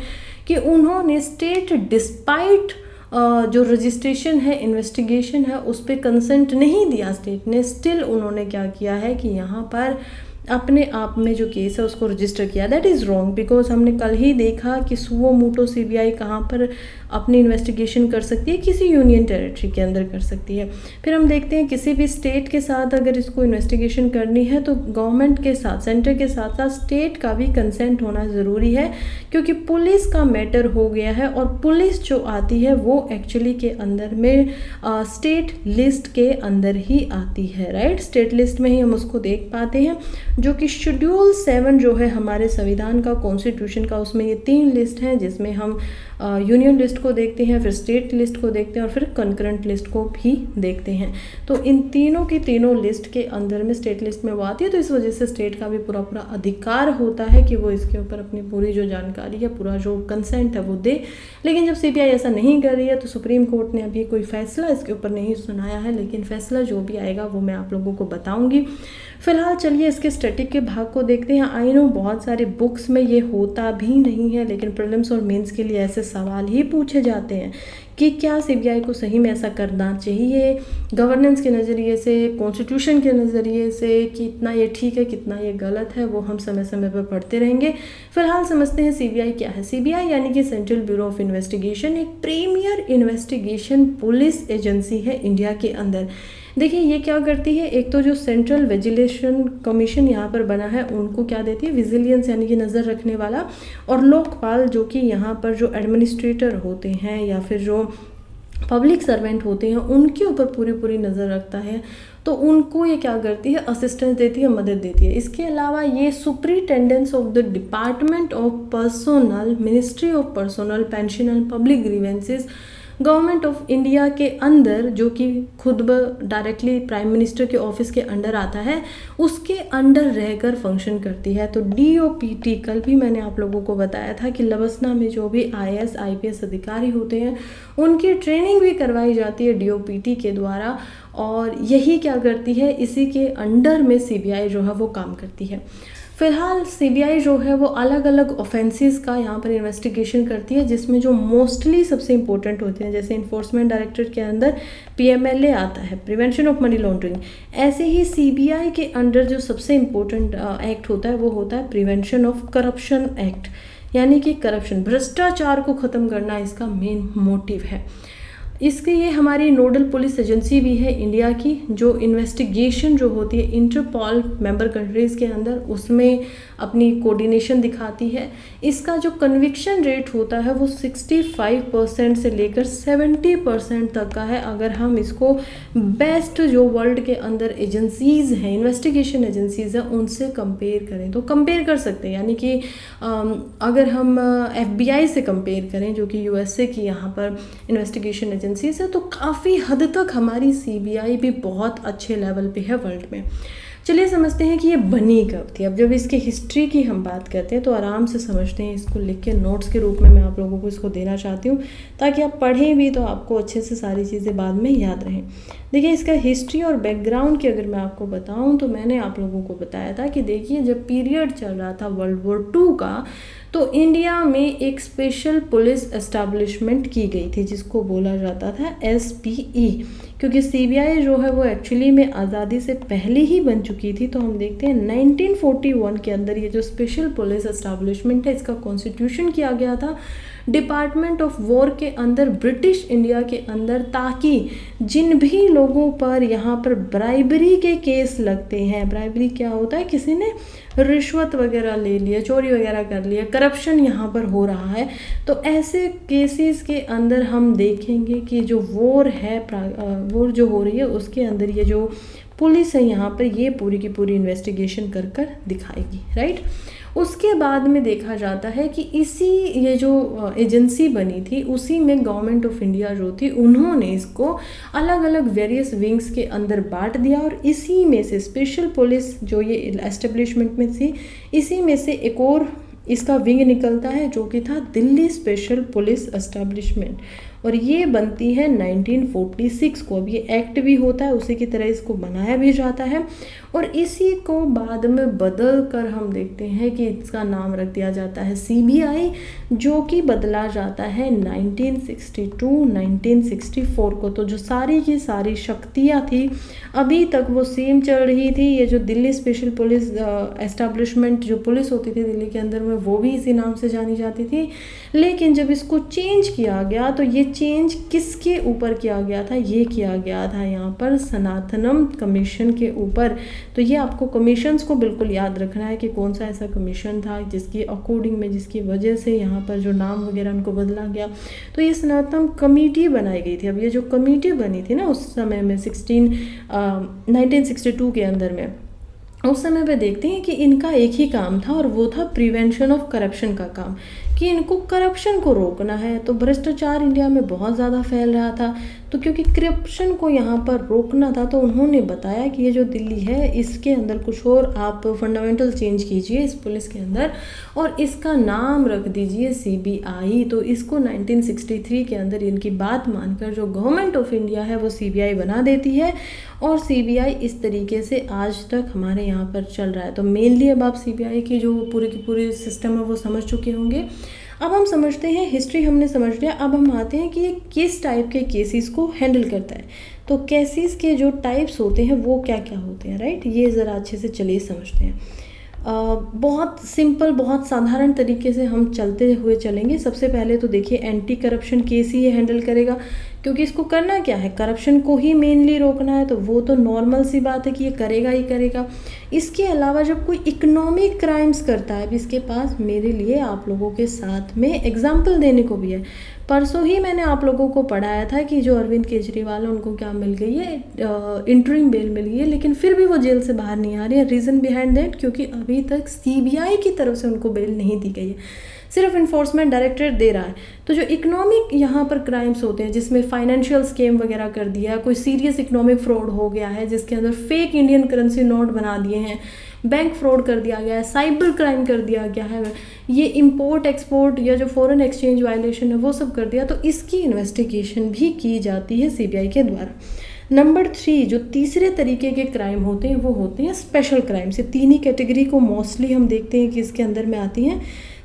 कि उन्होंने स्टेट डिस्पाइट जो रजिस्ट्रेशन है, इन्वेस्टिगेशन है, उस पर कंसेंट नहीं दिया स्टेट ने, स्टिल उन्होंने क्या किया है कि यहाँ पर अपने आप में जो केस है उसको रजिस्टर किया। दैट इज़ रॉन्ग बिकॉज हमने कल ही देखा कि सुओ मोटो सीबीआई कहाँ पर अपनी इन्वेस्टिगेशन कर सकती है, किसी यूनियन टेरिटरी के अंदर कर सकती है। फिर हम देखते हैं किसी भी स्टेट के साथ अगर इसको इन्वेस्टिगेशन करनी है तो गवर्नमेंट के साथ, सेंटर के साथ साथ स्टेट का भी कंसेंट होना ज़रूरी है क्योंकि पुलिस का मैटर हो गया है और पुलिस जो आती है वो एक्चुअली के अंदर में स्टेट लिस्ट के अंदर ही आती है, राइट। स्टेट लिस्ट में ही हम उसको देख पाते हैं जो कि शेड्यूल 7 जो है हमारे संविधान का, कॉन्स्टिट्यूशन का, उसमें ये 3 लिस्ट हैं जिसमें हम यूनियन लिस्ट को देखते हैं, फिर स्टेट लिस्ट को देखते हैं और फिर कंकरेंट लिस्ट को भी देखते हैं। तो इन तीनों की तीनों लिस्ट के अंदर में स्टेट लिस्ट में वो आती है, तो इस वजह से स्टेट का भी पूरा पूरा अधिकार होता है कि वो इसके ऊपर अपनी पूरी जो जानकारी है, पूरा जो कंसेंट है वो दे। लेकिन जब सीबीआई ऐसा नहीं कर रही है तो सुप्रीम कोर्ट ने अभी कोई फैसला इसके ऊपर नहीं सुनाया है, लेकिन फैसला जो भी आएगा वो मैं आप लोगों को बताऊँगी। फिलहाल चलिए इसके स्टैटिक के भाग को देखते हैं। आई नो बहुत सारे बुक्स में ये होता भी नहीं है, लेकिन प्रीलिम्स और मेंस के लिए ऐसे सवाल ही पूछे जाते हैं कि क्या सीबीआई को सही में ऐसा करना चाहिए, गवर्नेंस के नज़रिए से, कॉन्स्टिट्यूशन के नज़रिए से, कि इतना ये ठीक है, कितना ये गलत है, वो हम समय समय पर पढ़ते रहेंगे। फिलहाल समझते हैं सीबीआई क्या है। सीबीआई यानी कि सेंट्रल ब्यूरो ऑफ इन्वेस्टिगेशन एक प्रीमियर इन्वेस्टिगेशन पुलिस एजेंसी है इंडिया के अंदर। देखिए ये क्या करती है, एक तो जो सेंट्रल विजिलेशन कमीशन यहाँ पर बना है उनको क्या देती है, विजिलेंस यानी कि नज़र रखने वाला, और लोकपाल जो कि यहाँ पर जो एडमिनिस्ट्रेटर होते हैं या फिर जो पब्लिक सर्वेंट होते हैं उनके ऊपर पूरी पूरी नज़र रखता है। तो उनको ये क्या करती है, असिस्टेंस देती है, मदद देती है। इसके अलावा ये superintendence of the department of personnel, ministry of personnel, pension and public grievances, government of India के अंदर, जो कि खुद डायरेक्टली प्राइम मिनिस्टर के ऑफिस के अंडर आता है, उसके अंडर रहकर फंक्शन करती है। तो डीओपीटी, कल भी मैंने आप लोगों को बताया था कि लबसना में जो भी आईएएस आईपीएस अधिकारी होते हैं उनकी ट्रेनिंग भी करवाई जाती है डीओपीटी के द्वारा, और यही क्या करती है, इसी के अंडर में सीबीआई जो है वो काम करती है। फिलहाल सीबीआई जो है वो अलग अलग ऑफेंसेस का यहाँ पर इन्वेस्टिगेशन करती है, जिसमें जो मोस्टली सबसे इंपॉर्टेंट होते हैं, जैसे इन्फोर्समेंट डायरेक्टरेट के अंदर पीएमएलए आता है, प्रिवेंशन ऑफ मनी लॉन्ड्रिंग। ऐसे ही सीबीआई के अंडर जो सबसे इम्पोर्टेंट एक्ट होता है वो होता है प्रिवेंशन ऑफ करप्शन एक्ट, यानी कि करप्शन, भ्रष्टाचार को ख़त्म करना इसका मेन मोटिव है। इसके ये हमारी नोडल पुलिस एजेंसी भी है इंडिया की, जो इन्वेस्टिगेशन जो होती है इंटरपॉल मेंबर कंट्रीज़ के अंदर उसमें अपनी कोऑर्डिनेशन दिखाती है। इसका जो कन्विक्शन रेट होता है वो 65% से लेकर 70% तक का है, अगर हम इसको बेस्ट जो वर्ल्ड के अंदर एजेंसीज़ हैं, इन्वेस्टिगेशन एजेंसीज़ हैं, उनसे कंपेयर करें तो कंपेयर कर सकते हैं। यानी कि अगर हम FBI से कंपेयर करें, जो कि USA की यहाँ पर इन्वेस्टिगेशन एजेंसीज है, तो काफ़ी हद तक हमारी CBI भी बहुत अच्छे लेवल पे है वर्ल्ड में। चलिए समझते हैं कि ये बनी कब थी। अब जब इसके हिस्ट्री की हम बात करते हैं तो आराम से समझते हैं, इसको लिख के नोट्स के रूप में मैं आप लोगों को इसको देना चाहती हूँ ताकि आप पढ़ें भी तो आपको अच्छे से सारी चीज़ें बाद में याद रहें। देखिए, इसका हिस्ट्री और बैकग्राउंड की अगर मैं आपको बताऊं तो मैंने आप लोगों को बताया था कि देखिए, जब पीरियड चल रहा था वर्ल्ड वॉर 2 का, तो इंडिया में एक स्पेशल पुलिस एस्टैब्लिशमेंट की गई थी जिसको बोला जाता था SPE, क्योंकि CBI जो है वो एक्चुअली में आज़ादी से पहले ही बन चुकी थी। तो हम देखते हैं 1941 के अंदर ये जो स्पेशल पुलिस एस्टैब्लिशमेंट है, इसका कॉन्स्टिट्यूशन किया गया था डिपार्टमेंट ऑफ वॉर के अंदर, ब्रिटिश इंडिया के अंदर, ताकि जिन भी लोगों पर यहाँ पर ब्राइबरी के केस लगते हैं, ब्राइबरी क्या होता है, किसी ने रिश्वत वगैरह ले लिया, चोरी वगैरह कर लिया, करप्शन यहाँ पर हो रहा है, तो ऐसे केसेस के अंदर हम देखेंगे कि जो वॉर है, वॉर जो हो रही है उसके अंदर ये जो पुलिस है यहाँ पर ये पूरी की पूरी इन्वेस्टिगेशन कर कर दिखाएगी, राइट। उसके बाद में देखा जाता है कि ये जो एजेंसी बनी थी उसी में गवर्नमेंट ऑफ इंडिया जो थी उन्होंने इसको अलग अलग वेरियस विंग्स के अंदर बांट दिया, और इसी में से स्पेशल पुलिस जो ये एस्टेब्लिशमेंट में थी, इसी में से एक और इसका विंग निकलता है जो कि था दिल्ली स्पेशल पुलिस एस्टेब्लिशमेंट, और ये बनती है 1946 को। अब ये एक्ट भी होता है, उसी की तरह इसको बनाया भी जाता है, और इसी को बाद में बदल कर हम देखते हैं कि इसका नाम रख दिया जाता है CBI, जो कि बदला जाता है 1962-1964 को। तो जो सारी की सारी शक्तियाँ थी अभी तक वो सेम चल रही थी। ये जो दिल्ली स्पेशल पुलिस एस्टैब्लिशमेंट जो पुलिस होती थी दिल्ली के अंदर में, वो भी इसी नाम से जानी जाती थी, लेकिन जब इसको चेंज किया गया तो ये चेंज किसके ऊपर किया गया था, ये किया गया था यहाँ पर सनातनम कमीशन के ऊपर। तो ये आपको कमीशंस को बिल्कुल याद रखना है कि कौन सा ऐसा कमीशन था जिसकी अकॉर्डिंग में, जिसकी वजह से यहाँ पर जो नाम वगैरह उनको बदला गया। तो ये सनातन कमेटी बनाई गई थी। अब ये जो कमेटी बनी थी ना उस समय में 1962 के अंदर में, उस समय पे देखते हैं कि इनका एक ही काम था, और वो था प्रिवेंशन ऑफ करप्शन का काम, कि इनको करप्शन को रोकना है। तो भ्रष्टाचार इंडिया में बहुत ज़्यादा फैल रहा था, तो क्योंकि करप्शन को यहाँ पर रोकना था तो उन्होंने बताया कि ये जो दिल्ली है इसके अंदर कुछ और आप फंडामेंटल चेंज कीजिए इस पुलिस के अंदर, और इसका नाम रख दीजिए CBI। तो इसको 1963 के अंदर इनकी बात मानकर जो गवर्नमेंट ऑफ इंडिया है वो CBI बना देती है, और CBI इस तरीके से आज तक हमारे यहाँ पर चल रहा है। तो मेनली अब आप CBI की जो पूरी सिस्टम है वो समझ चुके होंगे। अब हम समझते हैं, हिस्ट्री हमने समझ लिया, अब हम आते हैं कि ये किस टाइप के केसेस को हैंडल करता है। तो केसेस के जो टाइप्स होते हैं वो क्या क्या होते हैं, राइट, ये ज़रा अच्छे से चलिए समझते हैं। बहुत सिंपल, बहुत साधारण तरीके से हम चलते हुए चलेंगे। सबसे पहले तो देखिए एंटी करप्शन केस ही ये हैंडल करेगा, क्योंकि इसको करना क्या है, करप्शन को ही मेनली रोकना है, तो वो तो नॉर्मल सी बात है कि ये करेगा ही करेगा। इसके अलावा जब कोई इकोनॉमिक क्राइम्स करता है, अब इसके पास मेरे लिए आप लोगों के साथ में एग्जाम्पल देने को भी है। परसों ही मैंने आप लोगों को पढ़ाया था कि जो अरविंद केजरीवाल है उनको क्या मिल गई है, इंटरिम बेल मिल गई है, लेकिन फिर भी वो जेल से बाहर नहीं आ रही है। रीज़न बिहाइंड दैट, क्योंकि अभी तक CBI की तरफ से उनको बेल नहीं दी गई है, सिर्फ इन्फोर्समेंट डायरेक्टरेट दे रहा है। तो जो इकोनॉमिक यहाँ पर क्राइम्स होते हैं जिसमें फाइनेंशियल स्कीम वगैरह कर दिया, कोई सीरियस इकोनॉमिक फ्रॉड हो गया है जिसके अंदर फेक इंडियन करेंसी नोट बना दिए हैं, बैंक फ्रॉड कर दिया गया है, साइबर क्राइम कर दिया गया है, ये इंपोर्ट एक्सपोर्ट या जो फॉरेन एक्सचेंज वायलेशन है वो सब कर दिया, तो इसकी इन्वेस्टिगेशन भी की जाती है CBI के द्वारा। नंबर 3, जो तीसरे तरीके के क्राइम होते हैं वो होते हैं स्पेशल क्राइम्स। ये तीन ही कैटेगरी को मोस्टली हम देखते हैं कि इसके अंदर में आती हैं।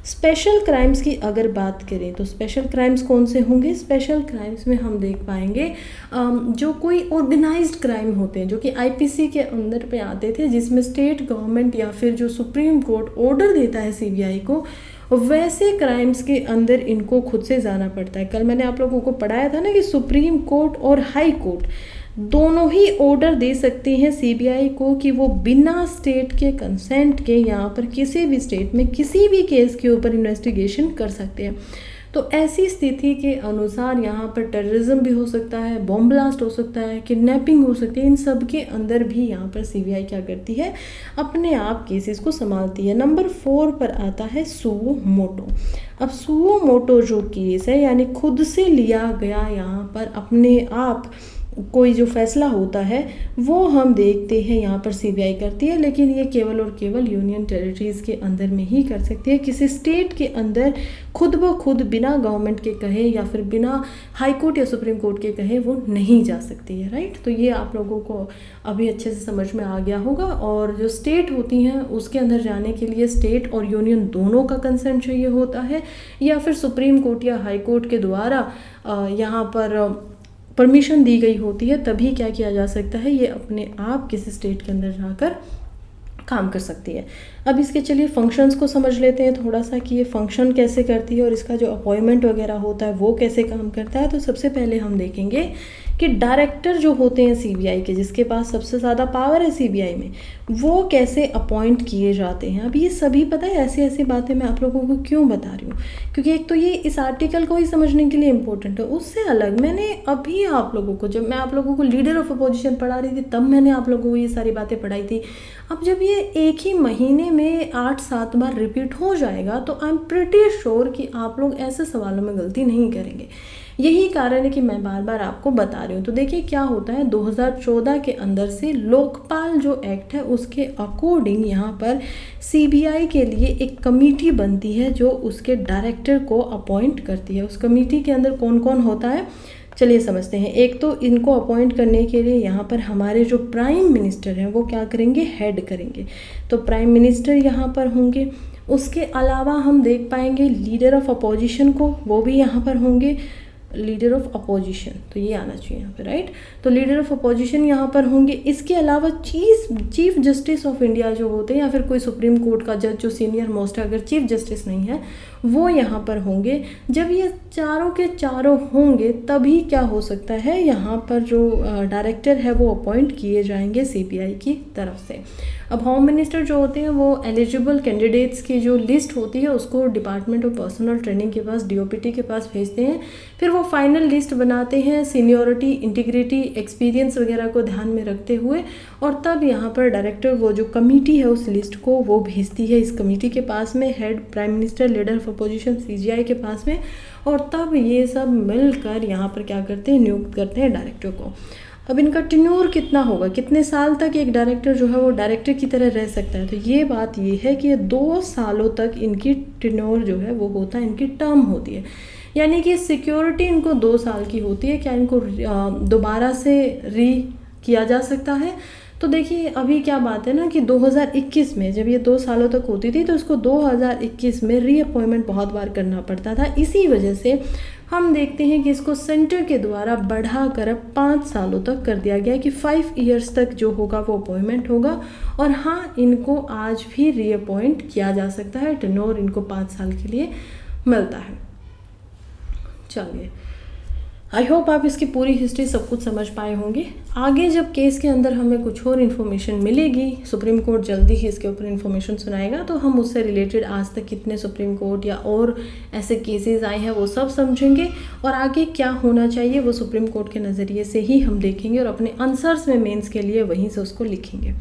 स्पेशल क्राइम्स की अगर बात करें तो स्पेशल क्राइम्स कौन से होंगे, स्पेशल क्राइम्स में हम देख पाएंगे जो कोई ऑर्गेनाइज्ड क्राइम होते हैं जो कि IPC के अंदर पे आते थे, जिसमें स्टेट गवर्नमेंट या फिर जो सुप्रीम कोर्ट ऑर्डर देता है CBI को, वैसे क्राइम्स के अंदर इनको खुद से जाना पड़ता है। कल मैंने आप लोगों को पढ़ाया था ना कि सुप्रीम कोर्ट और हाई कोर्ट दोनों ही ऑर्डर दे सकते हैं सीबीआई को कि वो बिना स्टेट के कंसेंट के यहाँ पर किसी भी स्टेट में किसी भी केस के ऊपर इन्वेस्टिगेशन कर सकते हैं। तो ऐसी स्थिति के अनुसार यहाँ पर टेररिज्म भी हो सकता है, बॉम्ब ब्लास्ट हो सकता है, किडनैपिंग हो सकती है, इन सब के अंदर भी यहाँ पर सीबीआई क्या करती है, अपने आप केसेस को संभालती है। नंबर 4 पर आता है सुओ मोटो। अब सुओ मोटो जो केस है यानी खुद से लिया गया यहाँ पर अपने आप कोई जो फैसला होता है वो हम देखते हैं यहाँ पर सीबीआई करती है, लेकिन ये केवल और केवल यूनियन टेरिटरीज़ के अंदर में ही कर सकती है। किसी स्टेट के अंदर खुद ब खुद बिना गवर्नमेंट के कहे या फिर बिना हाई कोर्ट या सुप्रीम कोर्ट के कहे वो नहीं जा सकती है, राइट। तो ये आप लोगों को अभी अच्छे से समझ में आ गया होगा। और जो स्टेट होती हैं उसके अंदर जाने के लिए स्टेट और यूनियन दोनों का कंसेंट चाहिए होता है, या फिर सुप्रीम कोर्ट या हाई कोर्ट के द्वारा यहाँ पर परमिशन दी गई होती है, तभी क्या किया जा सकता है, ये अपने आप किसी स्टेट के अंदर जाकर काम कर सकती है। अब इसके चलिए फंक्शंस को समझ लेते हैं थोड़ा सा कि ये फंक्शन कैसे करती है और इसका जो अपॉइंटमेंट वगैरह होता है वो कैसे काम करता है। तो सबसे पहले हम देखेंगे कि डायरेक्टर जो होते हैं सीबीआई के, जिसके पास सबसे ज़्यादा पावर है सीबीआई में, वो कैसे अपॉइंट किए जाते हैं। अब ये सभी पता है, ऐसी ऐसी बातें मैं आप लोगों को क्यों बता रही हूँ, क्योंकि एक तो ये इस आर्टिकल को ही समझने के लिए इम्पोर्टेंट है। उससे अलग मैंने अभी आप लोगों को, जब मैं आप लोगों को लीडर ऑफ अपोजिशन पढ़ा रही थी तब मैंने आप लोगों को ये सारी बातें पढ़ाई थी। अब जब ये एक ही महीने में 8-7 बार रिपीट हो जाएगा तो आई एम प्रिटी श्योर कि आप लोग ऐसे सवालों में गलती नहीं करेंगे। यही कारण है कि मैं बार बार आपको बता रही हूँ। तो देखिए क्या होता है, 2014 के अंदर से लोकपाल जो एक्ट है उसके अकॉर्डिंग यहाँ पर सीबीआई के लिए एक कमेटी बनती है जो उसके डायरेक्टर को अपॉइंट करती है। उस कमेटी के अंदर कौन कौन होता है चलिए समझते हैं। एक तो इनको अपॉइंट करने के लिए यहाँ पर हमारे जो प्राइम मिनिस्टर हैं वो क्या करेंगे, हेड करेंगे। तो प्राइम मिनिस्टर यहाँ पर होंगे। उसके अलावा हम देख पाएंगे लीडर ऑफ अपोजिशन को, वो भी यहाँ पर होंगे, लीडर ऑफ अपोजिशन, तो ये आना चाहिए यहाँ पे, राइट। तो लीडर ऑफ अपोजिशन यहाँ पर होंगे। इसके अलावा चीफ जस्टिस ऑफ इंडिया जो होते हैं या फिर कोई सुप्रीम कोर्ट का जज जो सीनियर मोस्ट है, अगर चीफ जस्टिस नहीं है वो यहाँ पर होंगे। जब ये चारों के चारों होंगे तभी क्या हो सकता है, यहाँ पर जो डायरेक्टर है वो अपॉइंट किए जाएंगे सीबीआई की तरफ से। अब होम मिनिस्टर जो होते हैं वो एलिजिबल कैंडिडेट्स की जो लिस्ट होती है उसको डिपार्टमेंट ऑफ पर्सनल ट्रेनिंग के पास, डीओपीटी के पास भेजते हैं। फिर वो फाइनल लिस्ट बनाते हैं सीनियरिटी, इंटीग्रिटी, एक्सपीरियंस वगैरह को ध्यान में रखते हुए, और तब यहाँ पर डायरेक्टर वो जो कमेटी है उस लिस्ट को वो भेजती है इस कमेटी के पास में, head prime minister, leader of opposition CGI के पास में, और तब ये सब मिलकर यहाँ पर क्या करते हैं, नियुक्त करते हैं डायरेक्टर को। अब इनका टेन्योर कितना होगा, कितने साल तक एक डायरेक्टर जो है वो डायरेक्टर की तरह रह सकता है, तो ये बात ये है कि 2 सालों तक इनकी टेन्योर जो है वो होता है, इनकी टर्म होती है। यानी कि सिक्योरिटी इनको 2 साल की होती है। क्या इनको दोबारा से री किया जा सकता है? तो देखिए अभी क्या बात है ना कि 2021 में जब ये 2 सालों तक होती थी तो इसको 2021 में रीअपॉइंटमेंट बहुत बार करना पड़ता था। इसी वजह से हम देखते हैं कि इसको सेंटर के द्वारा बढ़ाकर अब 5 सालों तक कर दिया गया कि 5 इयर्स तक जो होगा वो अपॉइंटमेंट होगा। और हाँ, इनको आज भी रीअपॉइंट किया जा सकता है, टेन्योर इनको 5 साल के लिए मिलता है। चलिए, आई होप आप इसकी पूरी हिस्ट्री सब कुछ समझ पाए होंगे। आगे जब केस के अंदर हमें कुछ और इन्फॉर्मेशन मिलेगी, सुप्रीम कोर्ट जल्दी ही इसके ऊपर इन्फॉर्मेशन सुनाएगा, तो हम उससे रिलेटेड आज तक कितने सुप्रीम कोर्ट या और ऐसे केसेस आए हैं वो सब समझेंगे, और आगे क्या होना चाहिए वो सुप्रीम कोर्ट के नज़रिए से ही हम देखेंगे और अपने आंसर्स में मेंस के लिए वहीं से उसको लिखेंगे।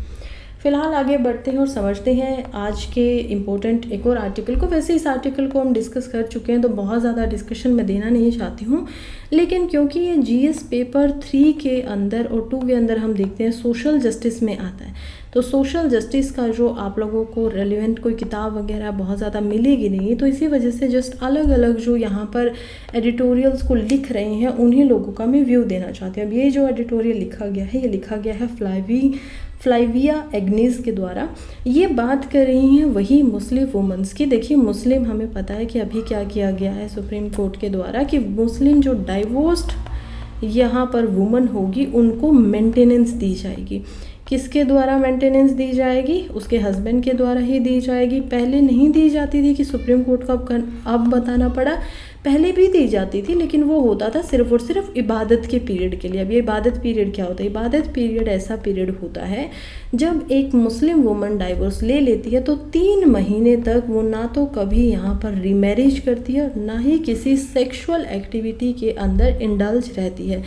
फिलहाल आगे बढ़ते हैं और समझते हैं आज के इम्पोर्टेंट एक और आर्टिकल को। वैसे इस आर्टिकल को हम डिस्कस कर चुके हैं तो बहुत ज़्यादा डिस्कशन मैं देना नहीं चाहती हूँ, लेकिन क्योंकि ये जीएस पेपर 3 के अंदर और 2 के अंदर हम देखते हैं सोशल जस्टिस में आता है, तो सोशल जस्टिस का जो आप लोगों को रेलिवेंट कोई किताब वगैरह बहुत ज़्यादा मिलेगी नहीं, तो इसी वजह से जस्ट अलग अलग जो यहाँ पर एडिटोरियल्स को लिख रहे हैं उन्हीं लोगों का मैं व्यू देना चाहती हूँ। अब ये जो एडिटोरियल लिखा गया है, ये लिखा गया है फ्लाइविया एग्निस के द्वारा। ये बात कर रही हैं वही मुस्लिम वुमेंस की। देखिए मुस्लिम, हमें पता है कि अभी क्या किया गया है सुप्रीम कोर्ट के द्वारा कि मुस्लिम जो डाइवोर्स्ड यहाँ पर वुमन होगी उनको मेंटेनेंस दी जाएगी। किसके द्वारा मेंटेनेंस दी जाएगी? उसके हस्बैंड के द्वारा ही दी जाएगी। पहले नहीं दी जाती थी कि सुप्रीम कोर्ट को अब बताना पड़ा, पहले भी दी जाती थी, लेकिन वो होता था सिर्फ और सिर्फ इबादत के पीरियड के लिए। अब ये इबादत पीरियड क्या होता है? इबादत पीरियड ऐसा पीरियड होता है जब एक मुस्लिम वुमन डाइवोर्स ले लेती है तो 3 महीने तक वो ना तो कभी यहाँ पर रीमैरिज करती है और ना ही किसी सेक्सुअल एक्टिविटी के अंदर इंडल्ज रहती है।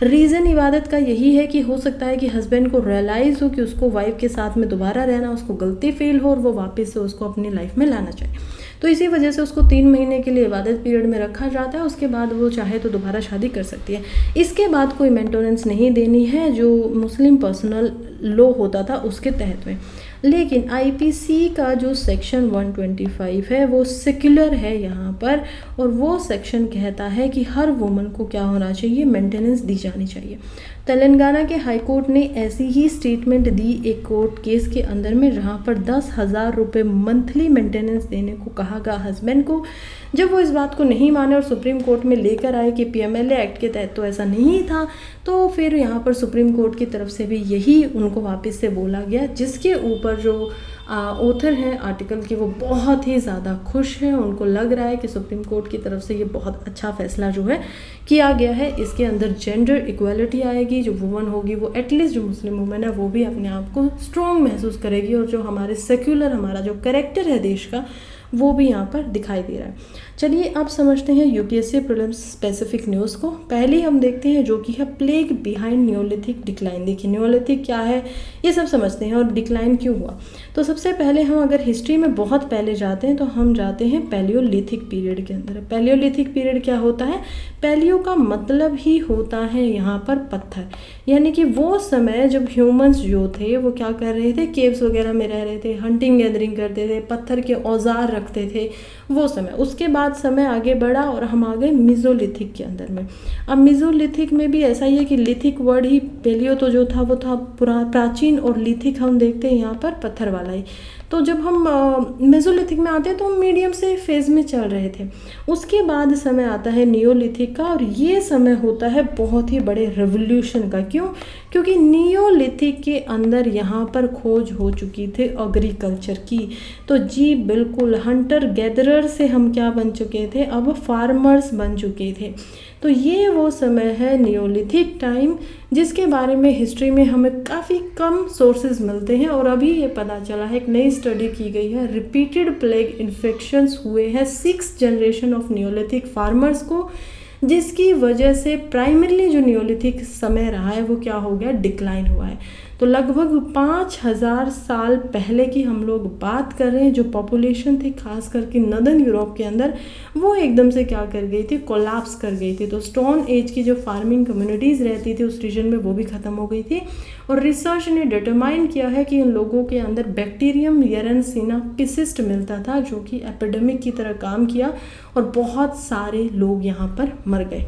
रीज़न इबादत का यही है कि हो सकता है कि हस्बैंड को रियलाइज़ हो कि उसको वाइफ के साथ में दोबारा रहना उसको गलती फील हो और वो वापस से उसको अपनी लाइफ में लाना चाहे। तो इसी वजह से उसको 3 महीने के लिए इबादत पीरियड में रखा जाता है। उसके बाद वो चाहे तो दोबारा शादी कर सकती है। इसके बाद कोई मेंटेनेंस नहीं देनी है, जो मुस्लिम पर्सनल लॉ होता था उसके तहत में। लेकिन आईपीसी का जो सेक्शन 125 है वो सेक्युलर है यहाँ पर, और वो सेक्शन कहता है कि हर वुमन को क्या होना चाहिए? मेंटेनेंस दी जानी चाहिए। तेलंगाना के हाई कोर्ट ने ऐसी ही स्टेटमेंट दी एक कोर्ट केस के अंदर में, जहाँ पर 10,000 रुपये मंथली मेंटेनेंस देने को कहा गया हस्बैंड को। जब वो इस बात को नहीं माने और सुप्रीम कोर्ट में लेकर आए कि पीएमएलए एक्ट के तहत तो ऐसा नहीं था, तो फिर यहाँ पर सुप्रीम कोर्ट की तरफ से भी यही उनको वापस से बोला गया, जिसके ऊपर जो ऑथर हैं आर्टिकल के वो बहुत ही ज़्यादा खुश हैं। उनको लग रहा है कि सुप्रीम कोर्ट की तरफ से ये बहुत अच्छा फैसला जो है किया गया है। इसके अंदर जेंडर इक्वालिटी आएगी, जो वुमन होगी वो एटलीस्ट जो मुस्लिम वुमन है वो भी अपने आप को स्ट्रॉन्ग महसूस करेगी, और जो हमारे सेक्युलर हमारा जो कैरेक्टर है देश का वो भी यहाँ पर दिखाई दे रहा है। चलिए अब समझते हैं यूपीएससी प्रीलिम्स स्पेसिफिक न्यूज़ को। पहले हम देखते हैं जो कि है प्लेग बिहाइंड न्योलिथिक डिक्लाइन। देखिए न्योलिथिक क्या है ये सब समझते हैं और डिक्लाइन क्यों हुआ। तो सबसे पहले हम अगर हिस्ट्री में बहुत पहले जाते हैं तो हम जाते हैं पैलियोलिथिक पीरियड के अंदर। पैलियोलिथिक पीरियड क्या होता है? पैलियो का मतलब ही होता है यहाँ पर पत्थर, यानी कि वो समय जब ह्यूमंस जो थे वो क्या कर रहे थे? केव्स वगैरह में रह रहे थे, हंटिंग गैदरिंग करते थे, पत्थर के औजार रखते थे वो समय। उसके बाद समय आगे बढ़ा और हम आ गए मिज़ोलिथिक के अंदर में। अब मिज़ोलिथिक में भी ऐसा ही है कि लिथिक वर्ड ही, पैलियो तो जो था वो था प्राचीन, और लिथिक हम देखते हैं यहाँ पर पत्थर वाला ही। तो जब हम मेसोलिथिक में आते हैं तो हम मीडियम से फेज़ में चल रहे थे। उसके बाद समय आता है नियोलिथिक का, और ये समय होता है बहुत ही बड़े रेवोल्यूशन का। क्यों? क्योंकि नियोलिथिक के अंदर यहाँ पर खोज हो चुकी थी एग्रीकल्चर की। तो जी बिल्कुल, हंटर गैदरर से हम क्या बन चुके थे? अब फार्मर्स बन चुके थे। तो ये वो समय है नियोलिथिक टाइम, जिसके बारे में हिस्ट्री में हमें काफ़ी कम सोर्सेज मिलते हैं। और अभी ये पता चला है, एक नई स्टडी की गई है, रिपीटेड प्लेग इन्फेक्शंस हुए हैं 6 जनरेशन ऑफ नियोलिथिक फार्मर्स को, जिसकी वजह से प्राइमरीली जो नियोलिथिक समय रहा है वो क्या हो गया? डिक्लाइन हुआ है। तो लगभग 5000 साल पहले की हम लोग बात कर रहे हैं। जो पॉपुलेशन थी खास करके नदर्न यूरोप के अंदर, वो एकदम से क्या कर गई थी? कोलैप्स कर गई थी। तो स्टोन एज की जो फार्मिंग कम्युनिटीज़ रहती थी उस रीजन में वो भी ख़त्म हो गई थी। और रिसर्च ने डिटरमाइन किया है कि इन लोगों के अंदर बैक्टीरियम येरेंसिना पिसिस्ट मिलता था, जो कि एपिडेमिक की तरह काम किया और बहुत सारे लोग यहाँ पर मर गए।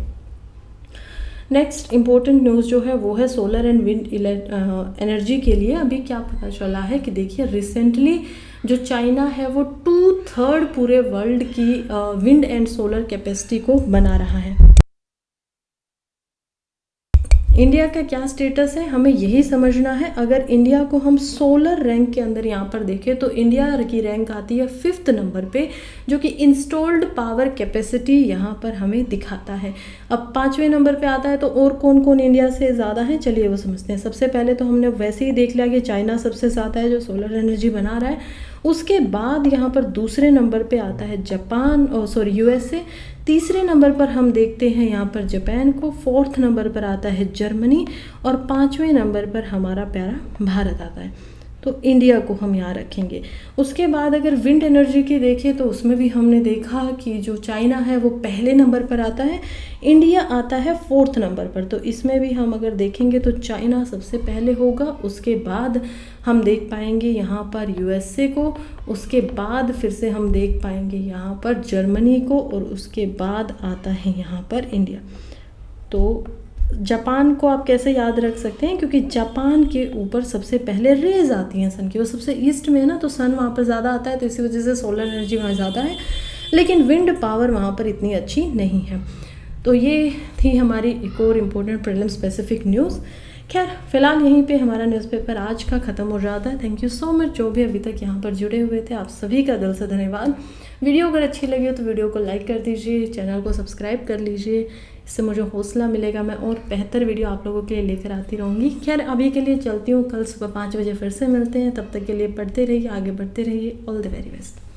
नेक्स्ट इम्पोर्टेंट न्यूज़ जो है वो है सोलर एंड विंड एनर्जी के लिए। अभी क्या पता चला है कि देखिए रिसेंटली जो चाइना है वो 2/3 पूरे वर्ल्ड की विंड एंड सोलर कैपेसिटी को बना रहा है। इंडिया का क्या स्टेटस है हमें यही समझना है। अगर इंडिया को हम सोलर रैंक के अंदर यहाँ पर देखें तो इंडिया की रैंक आती है 5th नंबर पे, जो कि इंस्टॉल्ड पावर कैपेसिटी यहाँ पर हमें दिखाता है। अब 5वें नंबर पे आता है तो और कौन कौन इंडिया से ज़्यादा है, चलिए वो समझते हैं। सबसे पहले तो हमने वैसे ही देख लिया कि चाइना सबसे ज़्यादा है जो सोलर एनर्जी बना रहा है। उसके बाद यहाँ पर दूसरे नंबर पे आता है जापान, यूएसए। तीसरे नंबर पर हम देखते हैं यहाँ पर जापान को। 4th नंबर पर आता है जर्मनी, और 5वें नंबर पर हमारा प्यारा भारत आता है। तो इंडिया को हम यहाँ रखेंगे। उसके बाद अगर विंड एनर्जी की देखें तो उसमें भी हमने देखा कि जो चाइना है वो पहले नंबर पर आता है, इंडिया आता है 4th नंबर पर। तो इसमें भी हम अगर देखेंगे तो चाइना सबसे पहले होगा, उसके बाद हम देख पाएंगे यहाँ पर यूएसए को, उसके बाद फिर से हम देख पाएंगे यहाँ पर जर्मनी को, और उसके बाद आता है यहाँ पर इंडिया। तो जापान को आप कैसे याद रख सकते हैं? क्योंकि जापान के ऊपर सबसे पहले रेज आती हैं सन की, वो सबसे ईस्ट में है ना, तो सन वहाँ पर ज़्यादा आता है, तो इसी वजह से सोलर एनर्जी वहाँ ज़्यादा है, लेकिन विंड पावर वहाँ पर इतनी अच्छी नहीं है। तो ये थी हमारी एक और इम्पोर्टेंट प्रीलिम स्पेसिफिक न्यूज़। खैर फिलहाल यहीं पे हमारा न्यूज़पेपर आज का ख़त्म हो जाता है। थैंक यू सो मच जो भी अभी तक यहाँ पर जुड़े हुए थे, आप सभी का दिल से धन्यवाद। वीडियो अगर अच्छी लगी हो तो वीडियो को लाइक कर दीजिए, चैनल को सब्सक्राइब कर लीजिए, इससे मुझे हौसला मिलेगा, मैं और बेहतर वीडियो आप लोगों के लिए लेकर आती रहूँगी। खैर अभी के लिए चलती हूँ, कल सुबह 5 बजे फिर से मिलते हैं, तब तक के लिए पढ़ते रहिए, आगे बढ़ते रहिए। All the very best.